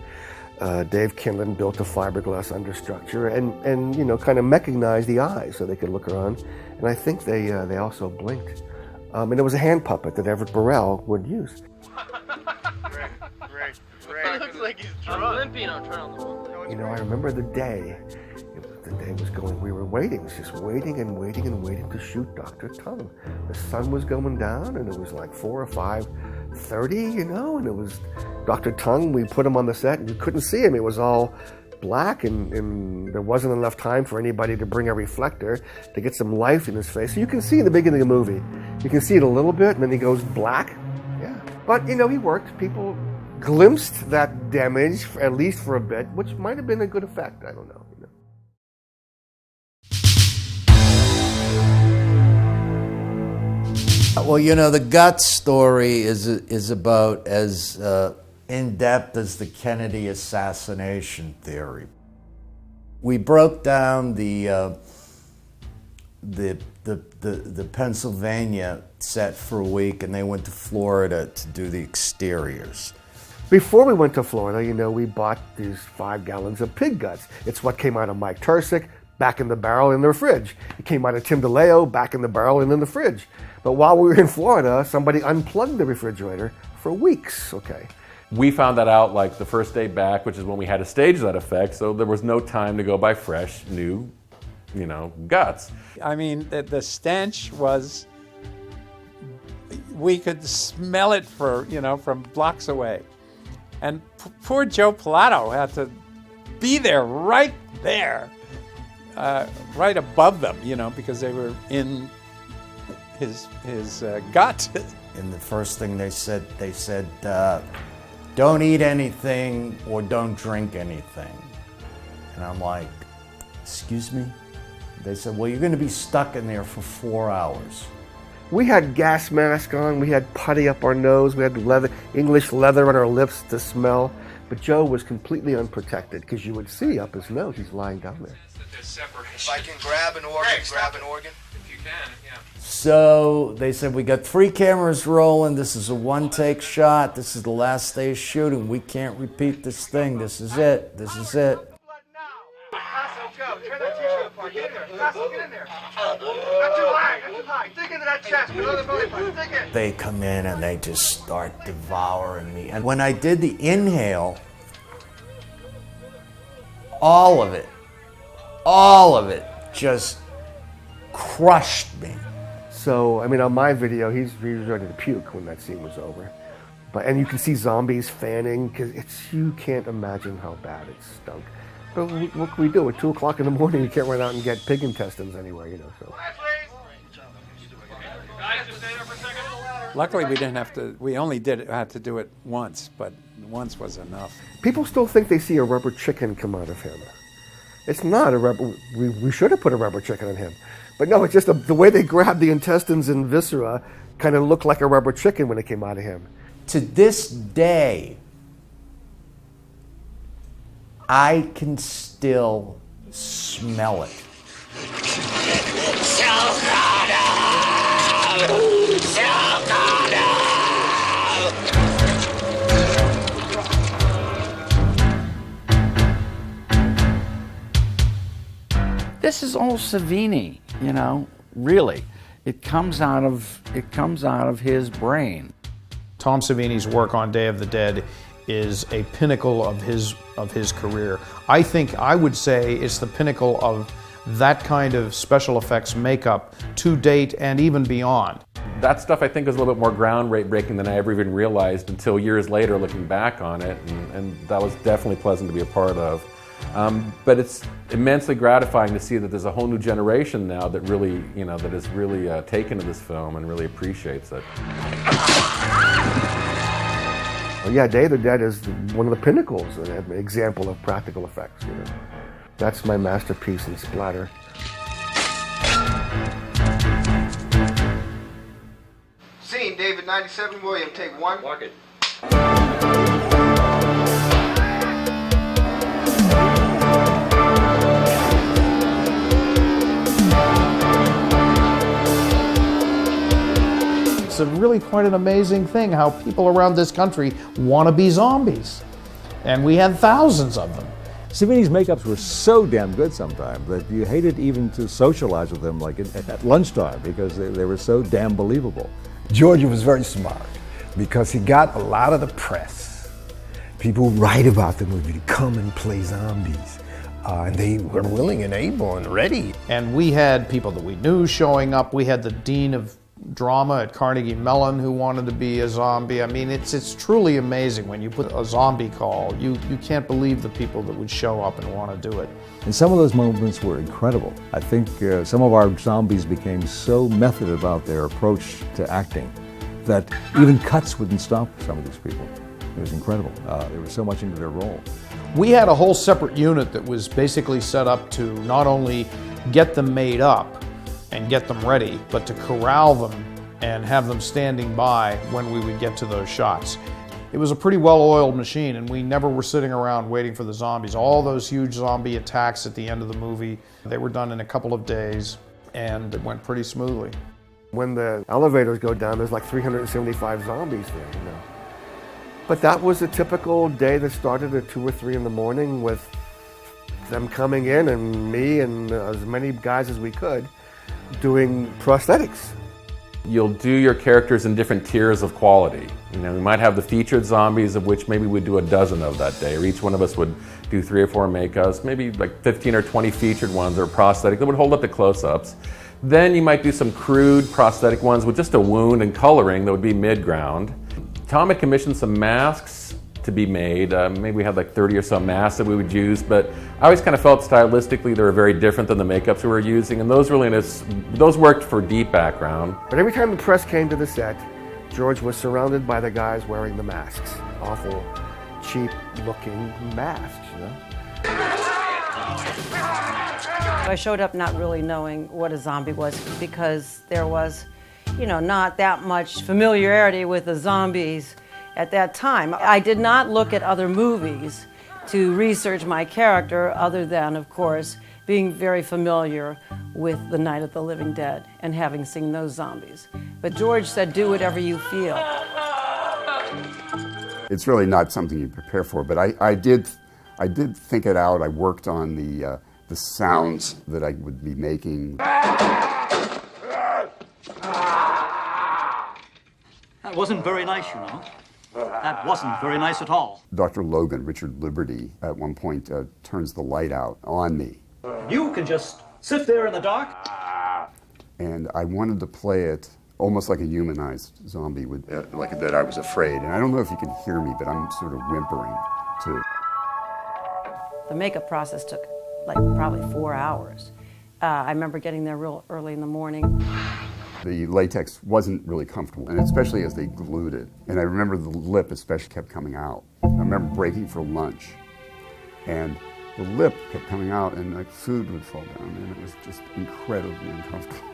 Dave Kinlan built a fiberglass understructure and you know, kind of mechanized the eyes so they could look around. And I think they also blinked. And it was a hand puppet that Everett Burrell would use. Great. It looks like he's drunk. I'm limping, I'm trying on the wall. You know, I remember the day. The day was going, we were waiting, just waiting and waiting and waiting to shoot Dr. Tongue. The sun was going down and it was like 4 or 5:30, you know, and it was Dr. Tongue. We put him on the set and you couldn't see him. It was all black and there wasn't enough time for anybody to bring a reflector to get some life in his face. So you can see in the beginning of the movie, you can see it a little bit and then he goes black. Yeah. But, you know, he worked. People glimpsed that damage, at least for a bit, which might have been a good effect. I don't know. Well, you know, the Guts story is about as in-depth as the Kennedy assassination theory. We broke down the Pennsylvania set for a week, and they went to Florida to do the exteriors. Before we went to Florida, you know, we bought these 5 gallons of pig guts. It's what came out of Mike Tersick, back in the barrel in the fridge. It came out of Tim DeLeo, back in the barrel and in the fridge. But while we were in Florida, somebody unplugged the refrigerator for weeks, okay? We found that out like the first day back, which is when we had to stage that effect, so there was no time to go buy fresh, new, you know, guts. I mean, the stench was, we could smell it from blocks away. And poor Joe Pilato had to be there, right above them, you know, because they were in his gut. And the first thing they said, don't eat anything or don't drink anything. And I'm like, excuse me? They said, well, you're going to be stuck in there for 4 hours. We had gas mask on, we had putty up our nose, we had leather, English leather on our lips to smell. But Joe was completely unprotected because you would see up his nose, he's lying down there. If I can grab an organ, grab an organ. If you can, yeah. So they said, we got 3 cameras rolling. This is a 1-take shot. This is the last day of shooting. We can't repeat this thing. This is it. This is it. Go. Tear that t-shirt apart. Get in there. Faster, get in there. Not too high. Not too high. Dig into that chest. Below the belly button. Dig in. They come in and they just start devouring me. And when I did the inhale, all of it just crushed me. So, I mean, on my video, he was ready to puke when that scene was over. And you can see zombies fanning, because you can't imagine how bad it stunk. But what can we do? At 2 o'clock in the morning, you can't run out and get pig intestines anywhere, you know. So. Luckily, we didn't have to. We only had to do it once, but once was enough. People still think they see a rubber chicken come out of him. It's not a rubber. We should have put a rubber chicken on him, but no. It's just the way they grabbed the intestines and viscera kind of looked like a rubber chicken when it came out of him. To this day, I can still smell it. This is all Savini, you know, really. It comes out of his brain. Tom Savini's work on Day of the Dead is a pinnacle of his career. I would say it's the pinnacle of that kind of special effects makeup to date and even beyond. That stuff I think is a little bit more groundbreaking than I ever even realized until years later looking back on it, and that was definitely pleasant to be a part of. But it's immensely gratifying to see that there's a whole new generation now that really, you know, that is really taken to this film and really appreciates it. Well, yeah, Day of the Dead is one of the pinnacles, an example of practical effects. You know, that's my masterpiece in splatter. Scene, David 97, William, take 1. Walk it. It's really quite an amazing thing how people around this country want to be zombies. And we had thousands of them. Savini's makeups were so damn good sometimes that you hated even to socialize with them like at lunchtime because they were so damn believable. George was very smart because he got a lot of the press. People who write about the movie to come and play zombies. And they were willing and able and ready. And we had people that we knew showing up. We had the dean of drama at Carnegie Mellon who wanted to be a zombie. I mean, it's truly amazing when you put a zombie call. You can't believe the people that would show up and want to do it. And some of those moments were incredible. I think some of our zombies became so method about their approach to acting that even cuts wouldn't stop some of these people. It was incredible. They were so much into their role. We had a whole separate unit that was basically set up to not only get them made up and get them ready, but to corral them and have them standing by when we would get to those shots. It was a pretty well-oiled machine, and we never were sitting around waiting for the zombies. All those huge zombie attacks at the end of the movie, they were done in a couple of days, and it went pretty smoothly. When the elevators go down, there's like 375 zombies there, you know. But that was a typical day that started at 2 or 3 in the morning with them coming in and me and as many guys as we could doing prosthetics. You'll do your characters in different tiers of quality. You know, we might have the featured zombies, of which maybe we'd do a dozen of that day, or each one of us would do 3 or 4 makeups, maybe like 15 or 20 featured ones or prosthetic that would hold up the close-ups. Then you might do some crude prosthetic ones with just a wound and coloring that would be mid-ground. Tom had commissioned some masks to be made. Maybe we had like 30 or so masks that we would use, but I always kind of felt stylistically they were very different than the makeups we were using, and those worked for deep background. But every time the press came to the set, George was surrounded by the guys wearing the masks. Awful, cheap-looking masks, you know? I showed up not really knowing what a zombie was because there was, not that much familiarity with the zombies at that time. I did not look at other movies to research my character other than, of course, being very familiar with The Night of the Living Dead and having seen those zombies. But George said, do whatever you feel. It's really not something you prepare for, but I did think it out. I worked on the sounds that I would be making. That wasn't very nice, you know. That wasn't very nice at all. Dr. Logan, Richard Liberty, at one point turns the light out on me. You can just sit there in the dark. And I wanted to play it almost like a humanized zombie, like that I was afraid. And I don't know if you can hear me, but I'm sort of whimpering, too. The makeup process took like probably 4 hours. I remember getting there real early in the morning. The latex wasn't really comfortable, and especially as they glued it. And I remember the lip especially kept coming out. I remember breaking for lunch, and the lip kept coming out, and like food would fall down, and it was just incredibly uncomfortable.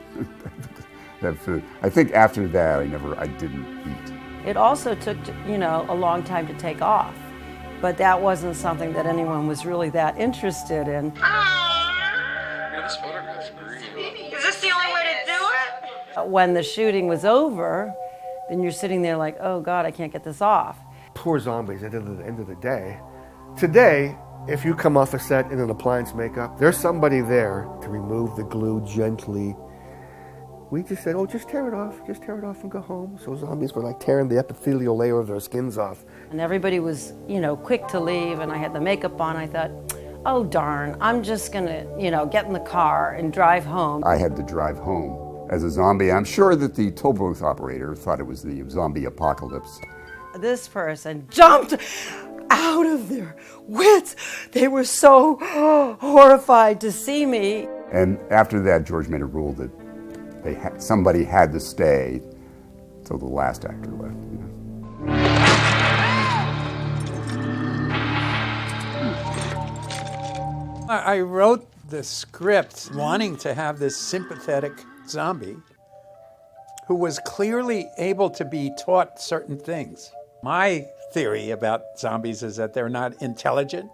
That food. I think after that, I didn't eat. It also took, a long time to take off, but that wasn't something that anyone was really that interested in. Yeah, this photograph's great. Is this the only way to do it? When the shooting was over, then you're sitting there like, oh God, I can't get this off. Poor zombies at the end of the day. Today, if you come off a set in an appliance makeup, there's somebody there to remove the glue gently. We just said, just tear it off and go home. So zombies were like tearing the epithelial layer of their skins off. And everybody was, quick to leave, and I had the makeup on. I thought, oh darn, I'm just gonna, get in the car and drive home. I had to drive home as a zombie. I'm sure that the toll booth operator thought it was the zombie apocalypse. This person jumped out of their wits. They were so horrified to see me. And after that, George made a rule that somebody had to stay till the last actor left. I wrote the script wanting to have this sympathetic zombie who was clearly able to be taught certain things. My theory about zombies is that they're not intelligent.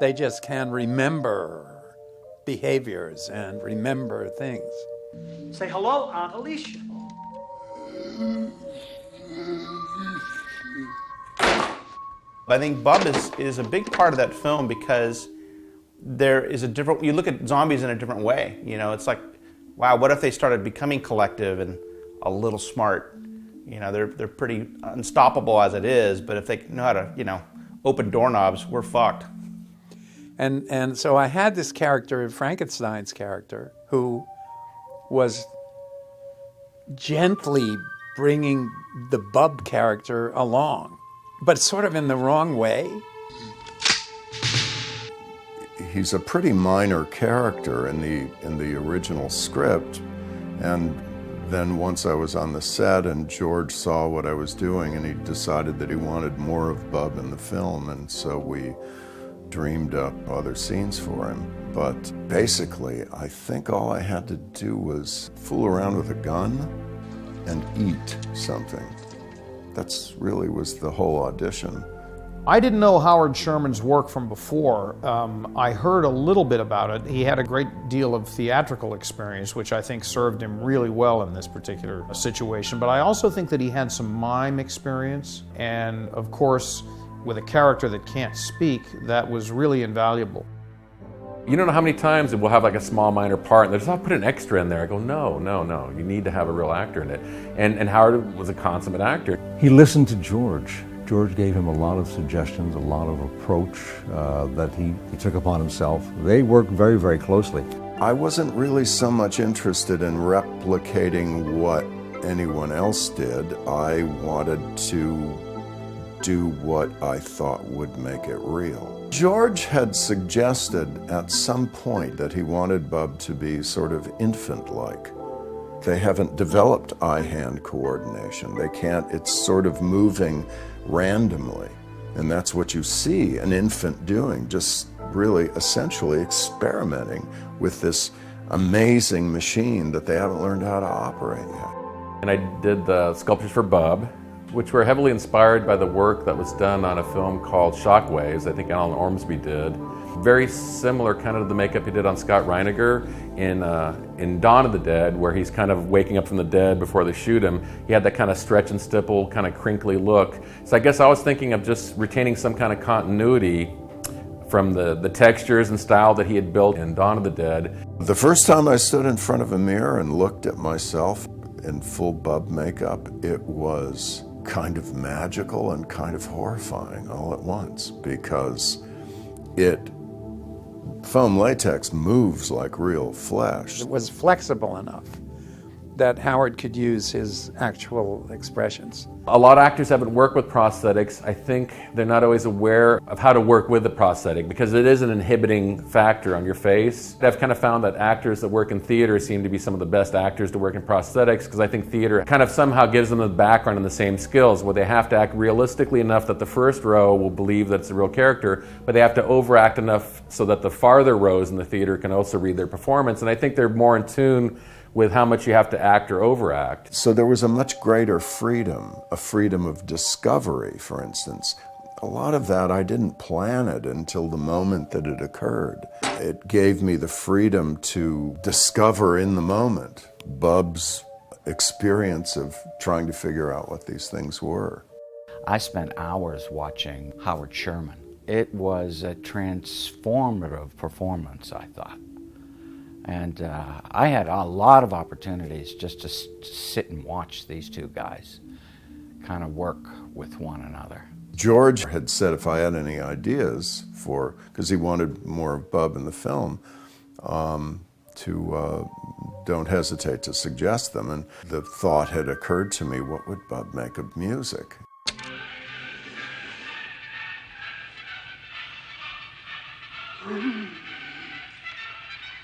They just can remember behaviors and remember things. Say hello, Aunt Alicia. I think Bub is a big part of that film because there is a different, you look at zombies in a different way. You know, it's like, wow, what if they started becoming collective and a little smart? You know, they're pretty unstoppable as it is, but if they know how to, you know, open doorknobs, we're fucked. And so I had this character, Frankenstein's character, who was gently bringing the Bub character along, but sort of in the wrong way. He's a pretty minor character in the original script, and then once I was on the set and George saw what I was doing and he decided that he wanted more of Bub in the film, and so we dreamed up other scenes for him. But basically, I think all I had to do was fool around with a gun and eat something. That's really was the whole audition. I didn't know Howard Sherman's work from before. I heard a little bit about it. He had a great deal of theatrical experience, which I think served him really well in this particular situation. But I also think that he had some mime experience. And of course, with a character that can't speak, that was really invaluable. You don't know how many times we'll have like a small minor part and they'll just, I'll put an extra in there. I go, no, you need to have a real actor in it. And Howard was a consummate actor. He listened to George. George gave him a lot of suggestions, a lot of approach that he took upon himself. They worked very, very closely. I wasn't really so much interested in replicating what anyone else did. I wanted to do what I thought would make it real. George had suggested at some point that he wanted Bub to be sort of infant-like. They haven't developed eye-hand coordination. They can't, it's sort of moving randomly. And that's what you see an infant doing, just really essentially experimenting with this amazing machine that they haven't learned how to operate yet. And I did the sculptures for Bub, which were heavily inspired by the work that was done on a film called Shockwaves, I think Alan Ormsby did. Very similar kind of the makeup he did on Scott Reiniger in Dawn of the Dead, where he's kind of waking up from the dead before they shoot him. He had that kind of stretch and stipple, kind of crinkly look. So I guess I was thinking of just retaining some kind of continuity from the textures and style that he had built in Dawn of the Dead. The first time I stood in front of a mirror and looked at myself in full Bub makeup, it was kind of magical and kind of horrifying all at once, because foam latex moves like real flesh. It was flexible enough that Howard could use his actual expressions. A lot of actors haven't worked with prosthetics. I think they're not always aware of how to work with the prosthetic because it is an inhibiting factor on your face. I've kind of found that actors that work in theater seem to be some of the best actors to work in prosthetics because I think theater kind of somehow gives them the background and the same skills where they have to act realistically enough that the first row will believe that it's a real character, but they have to overact enough so that the farther rows in the theater can also read their performance. And I think they're more in tune with how much you have to act or overact. So there was a much greater freedom, a freedom of discovery, for instance. A lot of that, I didn't plan it until the moment that it occurred. It gave me the freedom to discover in the moment Bub's experience of trying to figure out what these things were. I spent hours watching Howard Sherman. It was a transformative performance, I thought. And I had a lot of opportunities just to sit and watch these two guys kind of work with one another. George had said if I had any ideas because he wanted more of Bub in the film, don't hesitate to suggest them. And the thought had occurred to me, what would Bub make of music?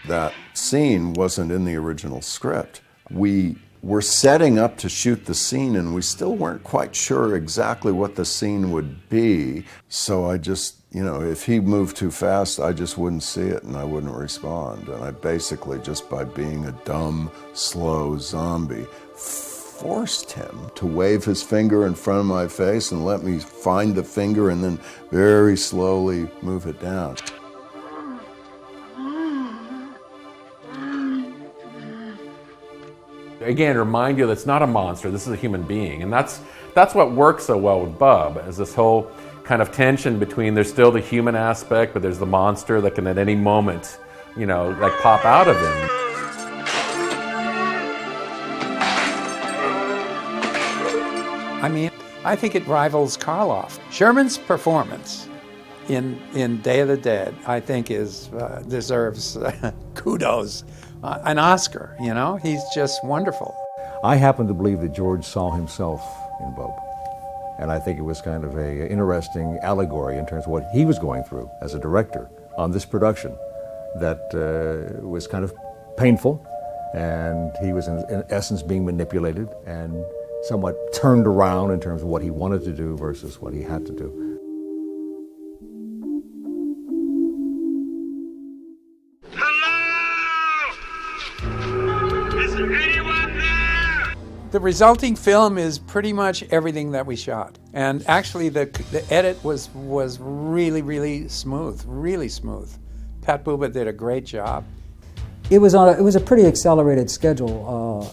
That scene wasn't in the original script. We were setting up to shoot the scene and we still weren't quite sure exactly what the scene would be. So I just, if he moved too fast, I just wouldn't see it and I wouldn't respond. And I basically, just by being a dumb, slow zombie, forced him to wave his finger in front of my face and let me find the finger and then very slowly move it down. Again, remind you that it's not a monster, this is a human being. And that's what works so well with Bub, is this whole kind of tension between there's still the human aspect, but there's the monster that can at any moment, you know, like pop out of him. I mean, I think it rivals Karloff. Sherman's performance in Day of the Dead, I think, deserves kudos, an Oscar. You know, he's just wonderful. I happen to believe that George saw himself in Bob, and I think it was kind of an interesting allegory in terms of what he was going through as a director on this production that was kind of painful, and he was in essence being manipulated and somewhat turned around in terms of what he wanted to do versus what he had to do. The resulting film is pretty much everything that we shot. And actually the edit was really, really smooth, really smooth. Pat Buba did a great job. It was a pretty accelerated schedule,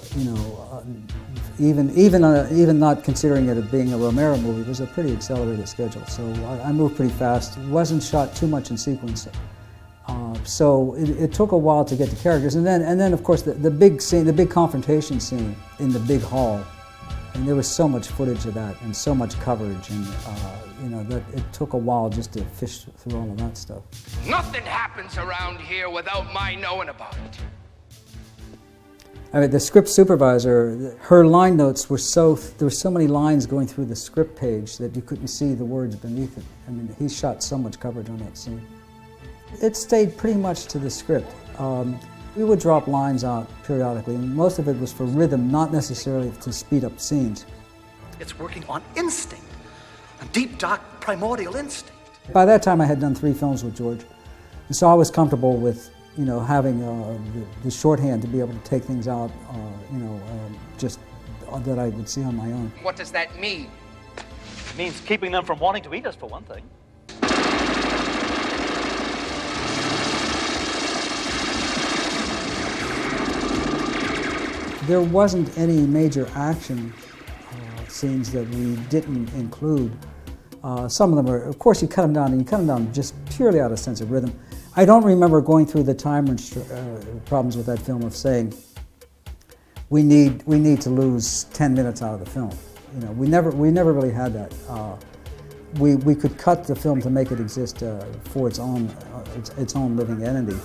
even not considering it being a Romero movie. It was a pretty accelerated schedule, so I moved pretty fast. It wasn't shot too much in sequence, so it took a while to get the characters, and then of course the big scene, the big confrontation scene in the big hall, and there was so much footage of that and so much coverage, and that it took a while just to fish through all of that stuff. Nothing happens around here without my knowing about it. I mean, the script supervisor, her line notes there were so many lines going through the script page that you couldn't see the words beneath it. I mean, he shot so much coverage on that scene. It stayed pretty much to the script. We would drop lines out periodically, and most of it was for rhythm, not necessarily to speed up scenes. It's working on instinct, a deep, dark, primordial instinct. By that time, I had done 3 films with George, and so I was comfortable with having the shorthand to be able to take things out, just that I would see on my own. What does that mean? It means keeping them from wanting to eat us, for one thing. There wasn't any major action scenes that we didn't include. Some of them are, of course, you cut them down just purely out of sense of rhythm. I don't remember going through the time problems with that film of saying we need to lose 10 minutes out of the film. We never really had that. We could cut the film to make it exist for its own living entity.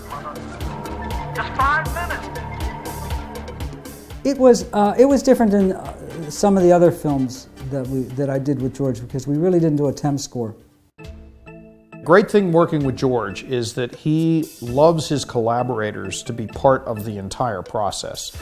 Just 5 minutes. It was different than some of the other films that I did with George, because we really didn't do a Thames score. Great thing working with George is that he loves his collaborators to be part of the entire process.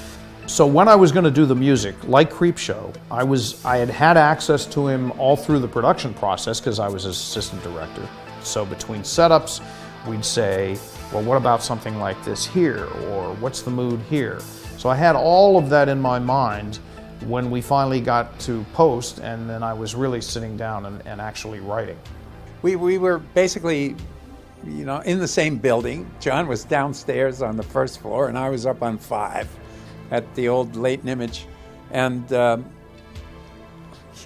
So when I was going to do the music, like Creepshow, I had access to him all through the production process because I was his assistant director. So between setups, we'd say, well, what about something like this here? Or what's the mood here? So I had all of that in my mind when we finally got to post, and then I was really sitting down and actually writing. We were basically, in the same building. John was downstairs on the first floor, and I was up on 5 at the old Leighton Image. And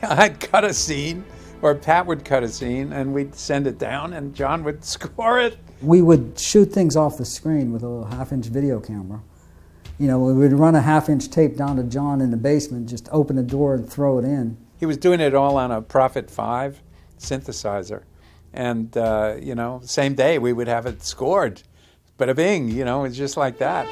I'd cut a scene, or Pat would cut a scene, and we'd send it down, and John would score it. We would shoot things off the screen with a little 1/2-inch video camera. We would run a 1/2-inch tape down to John in the basement, just open the door and throw it in. He was doing it all on a Prophet 5 synthesizer. And, same day we would have it scored. Bada bing, it's just like that.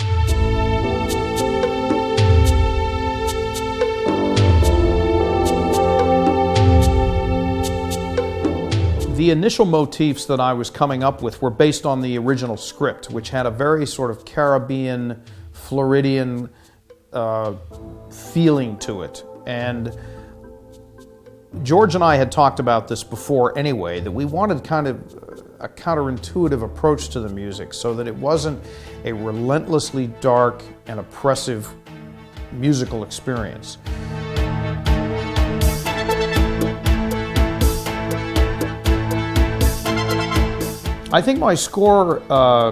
The initial motifs that I was coming up with were based on the original script, which had a very sort of Caribbean, Floridian feeling to it. And George and I had talked about this before anyway, that we wanted kind of a counterintuitive approach to the music so that it wasn't a relentlessly dark and oppressive musical experience. I think my score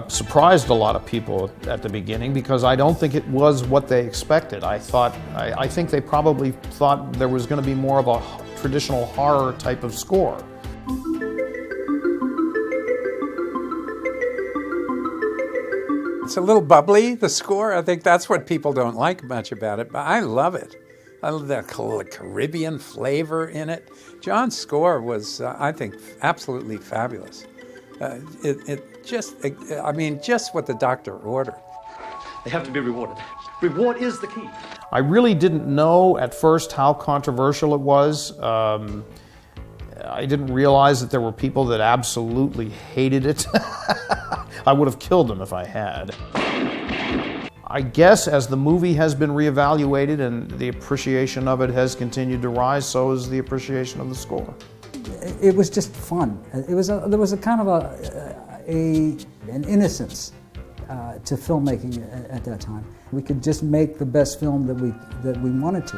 surprised a lot of people at the beginning because I don't think it was what they expected. I think they probably thought there was going to be more of a traditional horror type of score. It's a little bubbly, the score. I think that's what people don't like much about it, but I love it. I love that Caribbean flavor in it. John's score was, I think, absolutely fabulous. Just what the doctor ordered. They have to be rewarded. Reward is the key. I really didn't know at first how controversial it was. I didn't realize that there were people that absolutely hated it. I would have killed them if I had. I guess as the movie has been reevaluated and the appreciation of it has continued to rise, so is the appreciation of the score. It was just fun. There was a kind of an innocence to filmmaking at that time. We could just make the best film that we wanted to.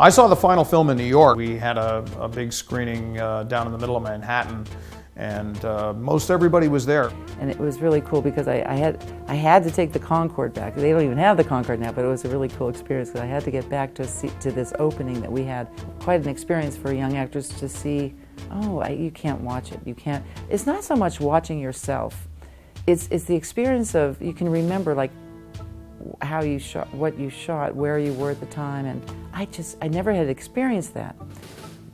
I saw the final film in New York. We had a big screening down in the middle of Manhattan, and most everybody was there. And it was really cool because I had to take the Concorde back. They don't even have the Concorde now, but it was a really cool experience because I had to get back to this opening that we had. Quite an experience for young actors to see. Oh, you can't watch it. You can't. It's not so much watching yourself. It's the experience of, you can remember like how you shot, what you shot, where you were at the time, and I never had experienced that.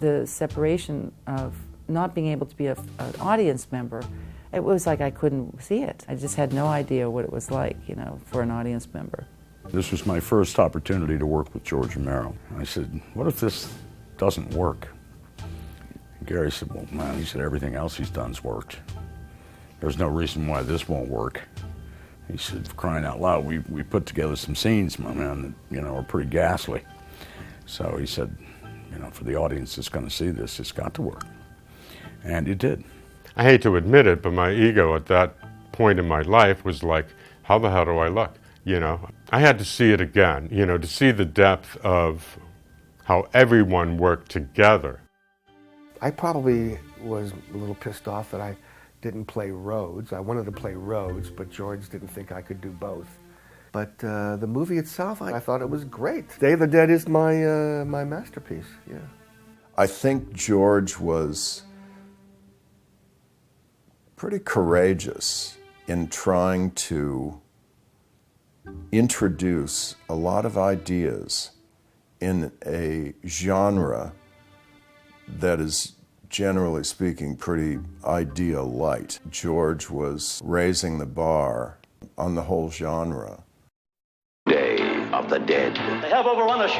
The separation of not being able to be an audience member, it was like I couldn't see it. I just had no idea what it was like, for an audience member. This was my first opportunity to work with George Romero. I said, what if this doesn't work? And Gary said, well, man, he said, everything else he's done's worked. There's no reason why this won't work. He said, for crying out loud, we put together some scenes, my man, that, are pretty ghastly. So he said, for the audience that's going to see this, it's got to work. And it did. I hate to admit it, but my ego at that point in my life was like, how the hell do I look? I had to see it again, to see the depth of how everyone worked together. I probably was a little pissed off that I didn't play Rhodes. I wanted to play Rhodes, but George didn't think I could do both. But the movie itself, I thought it was great. Day of the Dead is my my masterpiece, yeah. I think George was pretty courageous in trying to introduce a lot of ideas in a genre that is, generally speaking, pretty ideal light. George was raising the bar on the whole genre. Day of the Dead. They have overrun us,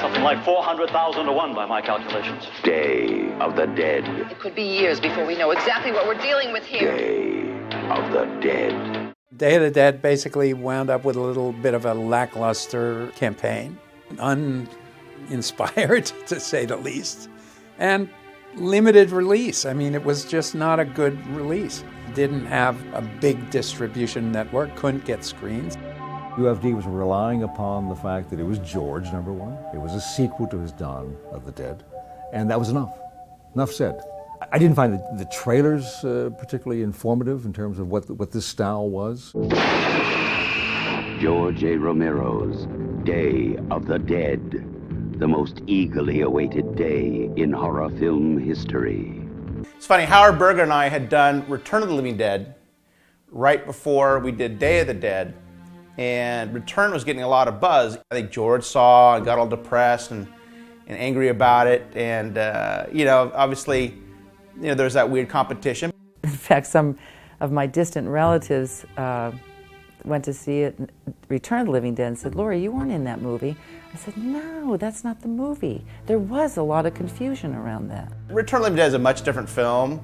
Something like 400,000 to 1 by my calculations. Day of the Dead. It could be years before we know exactly what we're dealing with here. Day of the Dead. Day of the Dead basically wound up with a little bit of a lackluster campaign. Uninspired, to say the least. And limited release. I mean, it was just not a good release. Didn't have a big distribution network, couldn't get screens. UFD was relying upon the fact that it was George, number one. It was a sequel to his Dawn of the Dead. And that was enough. Enough said. I didn't find the trailers particularly informative in terms of what this style was. George A. Romero's Day of the Dead. The most eagerly awaited day in horror film history. It's funny, Howard Berger and I had done Return of the Living Dead right before we did Day of the Dead. And Return was getting a lot of buzz. I think George saw and got all depressed and angry about it. And, obviously, there's that weird competition. In fact, some of my distant relatives went to see it, Return of the Living Dead, and said, Laurie, you weren't in that movie. I said, no, that's not the movie. There was a lot of confusion around that. Return of the Living Dead is a much different film.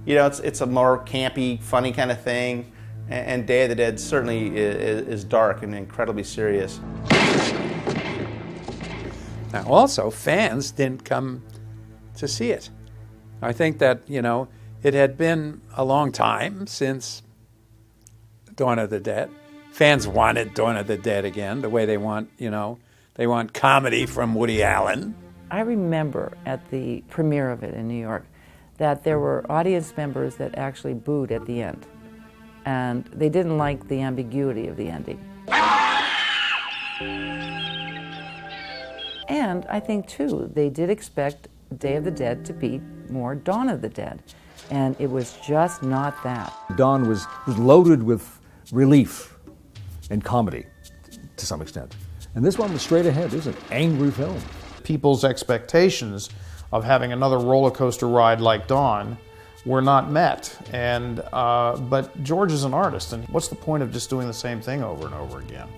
It's a more campy, funny kind of thing. And Day of the Dead certainly is dark and incredibly serious. Now, also, fans didn't come to see it. I think that, it had been a long time since Dawn of the Dead. Fans wanted Dawn of the Dead again, the way they want, they want comedy from Woody Allen. I remember at the premiere of it in New York that there were audience members that actually booed at the end. And they didn't like the ambiguity of the ending. And I think, too, they did expect Day of the Dead to be more Dawn of the Dead. And it was just not that. Dawn was loaded with relief and comedy to some extent. And this one was straight ahead. This is an angry film. People's expectations of having another roller coaster ride like Dawn were not met. And but George is an artist, and what's the point of just doing the same thing over and over again?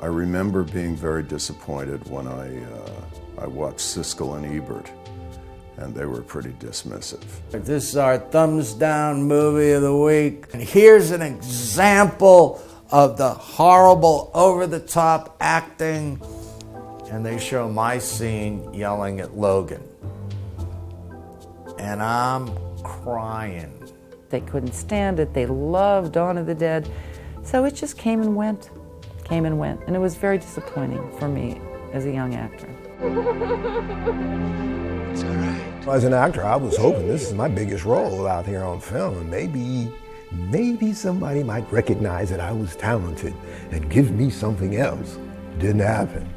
I remember being very disappointed when I watched Siskel and Ebert, and they were pretty dismissive. This is our thumbs down movie of the week. And here's an example of the horrible, over-the-top acting. And they show my scene yelling at Logan. And I'm crying. They couldn't stand it. They loved Dawn of the Dead. So it just came and went. And it was very disappointing for me as a young actor. It's all right. As an actor, I was hoping this is my biggest role out here on film, and maybe somebody might recognize that I was talented and give me something else. Didn't happen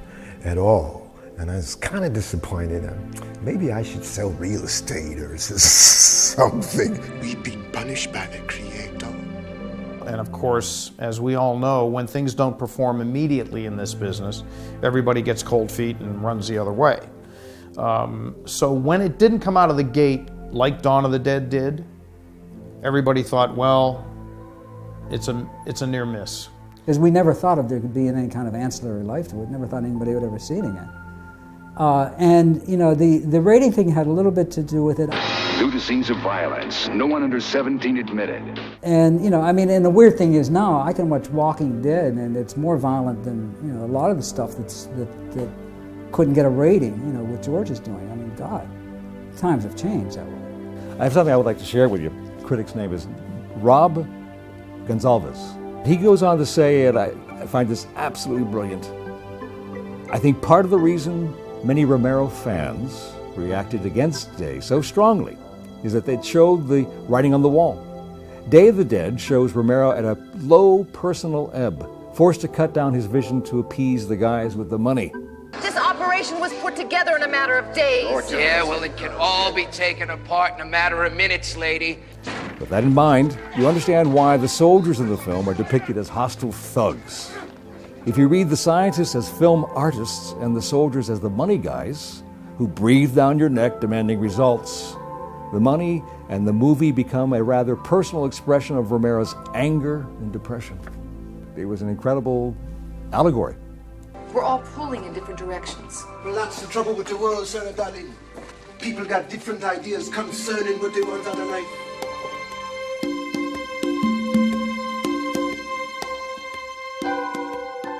at all, and I was kind of disappointed. Maybe I should sell real estate or something. We've been punished by the Creator. And of course, as we all know, when things don't perform immediately in this business, everybody gets cold feet and runs the other way. So when it didn't come out of the gate like Dawn of the Dead did, everybody thought, well, it's a near miss. Because we never thought of there could be any kind of ancillary life to it. Never thought anybody would ever see it again. And you know, the rating thing had a little bit to do with it. Due to scenes of violence, no one under 17 admitted. And you know, I mean, and the weird thing is now I can watch Walking Dead, and it's more violent than a lot of the stuff that couldn't get a rating. You know, what George is doing. I mean, God, times have changed that way. I have something I would like to share with you. The critic's name is Rob Gonzalez. He goes on to say, and I find this absolutely brilliant, I think part of the reason many Romero fans reacted against Day so strongly is that they showed the writing on the wall. Day of the Dead shows Romero at a low personal ebb, forced to cut down his vision to appease the guys with the money. This operation was put together in a matter of days. Yeah, well, it can all be taken apart in a matter of minutes, lady. With that in mind, you understand why the soldiers in the film are depicted as hostile thugs. If you read the scientists as film artists and the soldiers as the money guys who breathe down your neck demanding results, the money and the movie become a rather personal expression of Romero's anger and depression. It was an incredible allegory. We're all pulling in different directions. Well, that's the trouble with the world, Sarah darling. People got different ideas concerning what they want out of life.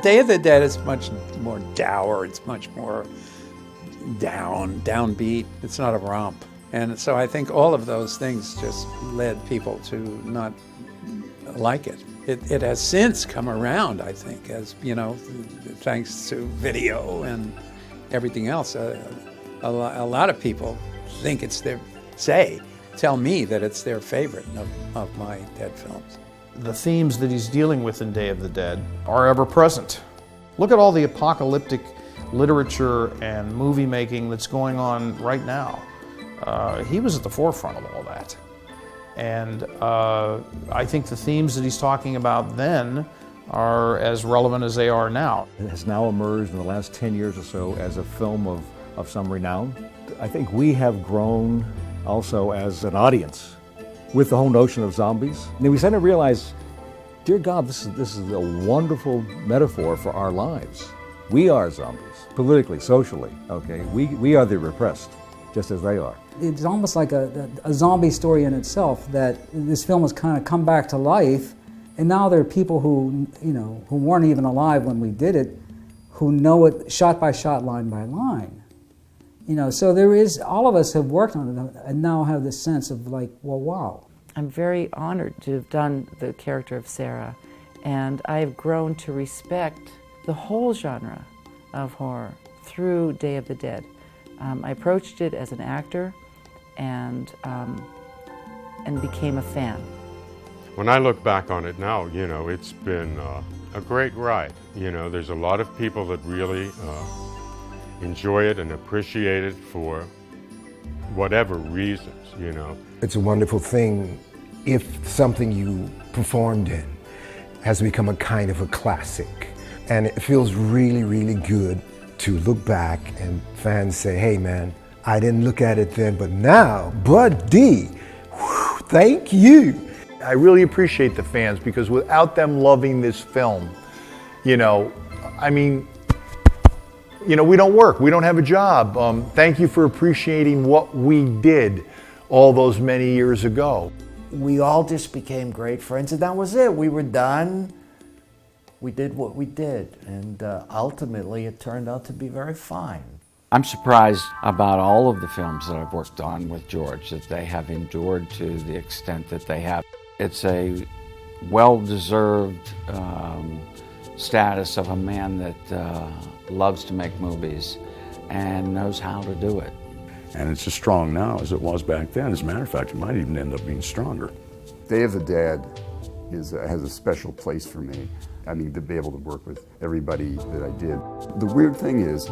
Day of the Dead is much more dour. It's much more downbeat. It's not a romp. And so I think all of those things just led people to not like it. It has since come around, I think, as, you know, thanks to video and everything else. A lot of people think it's tell me that it's their favorite of my Dead films. The themes that he's dealing with in Day of the Dead are ever present. Look at all the apocalyptic literature and movie making that's going on right now. He was at the forefront of all that. And I think the themes that he's talking about then are as relevant as they are now. It has now emerged in the last 10 years or so as a film of some renown. I think we have grown also as an audience with the whole notion of zombies. And we suddenly realize, dear God, this is a wonderful metaphor for our lives. We are zombies, politically, socially, okay? We are the repressed, just as they are. It's almost like a zombie story in itself, that this film has kind of come back to life, and now there are people who, you know, who weren't even alive when we did it, who know it shot by shot, line by line. You know, so there is, all of us have worked on it and now have this sense of like, well, wow. I'm very honored to have done the character of Sarah, and I've grown to respect the whole genre of horror through Day of the Dead. I approached it as an actor and became a fan. When I look back on it now, you know, it's been a great ride. You know, there's a lot of people that really enjoy it and appreciate it for whatever reasons, you know. It's a wonderful thing if something you performed in has become a kind of a classic. And it feels really, really good to look back and fans say, hey man, I didn't look at it then, but now, buddy, thank you. I really appreciate the fans, because without them loving this film, you know, I mean, you know, we don't work, we don't have a job. Thank you for appreciating what we did all those many years ago. We all just became great friends, and that was it. We were done. We did what we did, and ultimately it turned out to be very fine. I'm surprised about all of the films that I've worked on with George, that they have endured to the extent that they have. It's a well-deserved status of a man that loves to make movies and knows how to do it. And it's as strong now as it was back then. As a matter of fact, it might even end up being stronger. Day of the Dead has a special place for me. I mean, to be able to work with everybody that I did. The weird thing is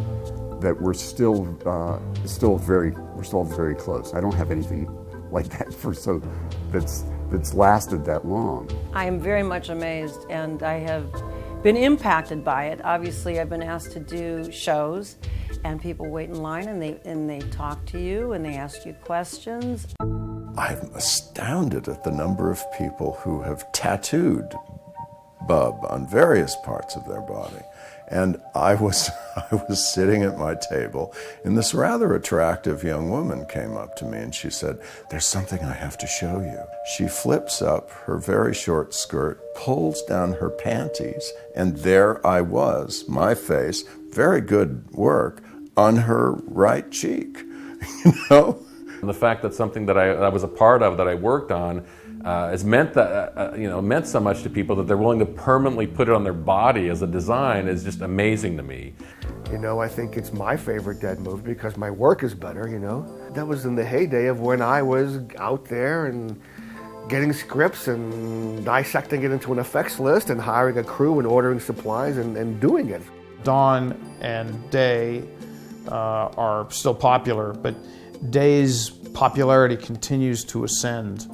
that we're still very close. I don't have anything like that that's lasted that long. I am very much amazed, and I have been impacted by it. Obviously, I've been asked to do shows, and people wait in line, and they talk to you, and they ask you questions. I'm astounded at the number of people who have tattooed Bub on various parts of their body. And I was sitting at my table, and this rather attractive young woman came up to me and she said, "There's something I have to show you." She flips up her very short skirt, pulls down her panties, and there I was, my face, very good work, on her right cheek, you know? The fact that something that I was a part of, that I worked on, has meant that meant so much to people that they're willing to permanently put it on their body as a design is just amazing to me. You know, I think it's my favorite Dead movie because my work is better, you know. That was in the heyday of when I was out there and getting scripts and dissecting it into an effects list and hiring a crew and ordering supplies and doing it. Dawn and Day are still popular, but Day's popularity continues to ascend.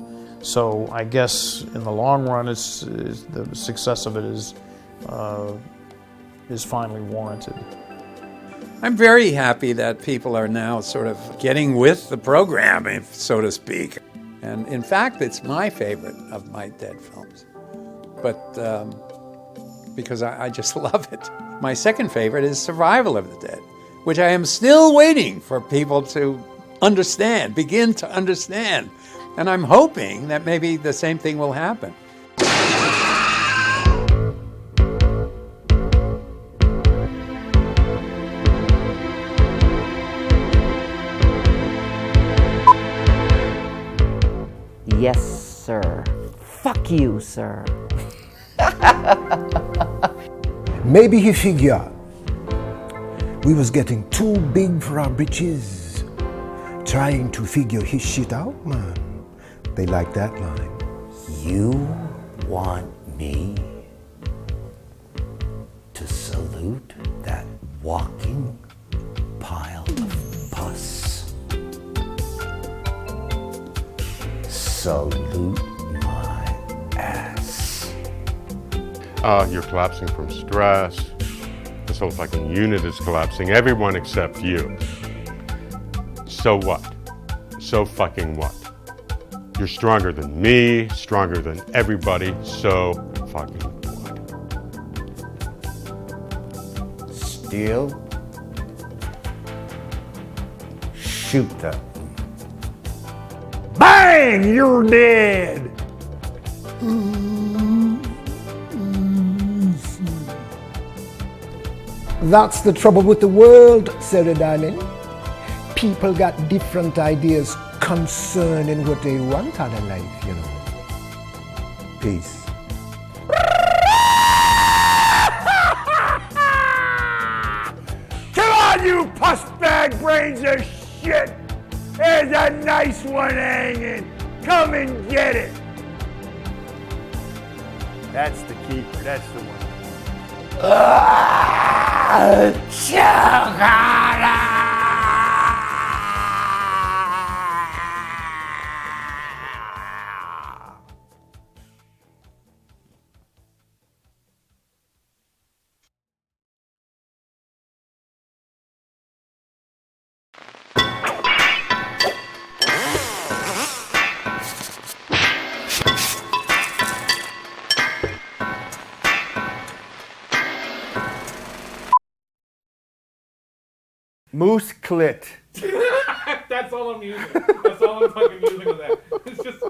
So I guess in the long run, the success of it is finally warranted. I'm very happy that people are now sort of getting with the program, so to speak. And in fact, it's my favorite of my Dead films, but because I just love it. My second favorite is Survival of the Dead, which I am still waiting for people to understand, begin to understand. And I'm hoping that maybe the same thing will happen. Yes, sir. Fuck you, sir. Maybe he figured we was getting too big for our britches, trying to figure his shit out, man. They like that line. You want me to salute that walking pile of pus? Salute my ass. You're collapsing from stress. This whole fucking unit is collapsing. Everyone except you. So what? So fucking what? You're stronger than me, stronger than everybody, so fucking what? Steal. Shoot them. Bang! You're dead! That's the trouble with the world, Sarah darling. People got different ideas concerning what they want out of life, you know. Peace. Come on, you puss bag brains of shit! There's a nice one hanging. Come and get it. That's the keeper. That's the one. Moose clit. That's all I'm using. That's all I'm fucking using with that. It's just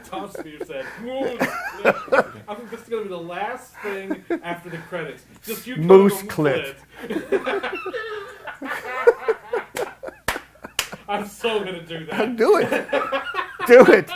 Tom Spear said, moose clit. I think this is gonna be the last thing after the credits. Just you Moose clit. I'm so gonna do that. Do it. Do it.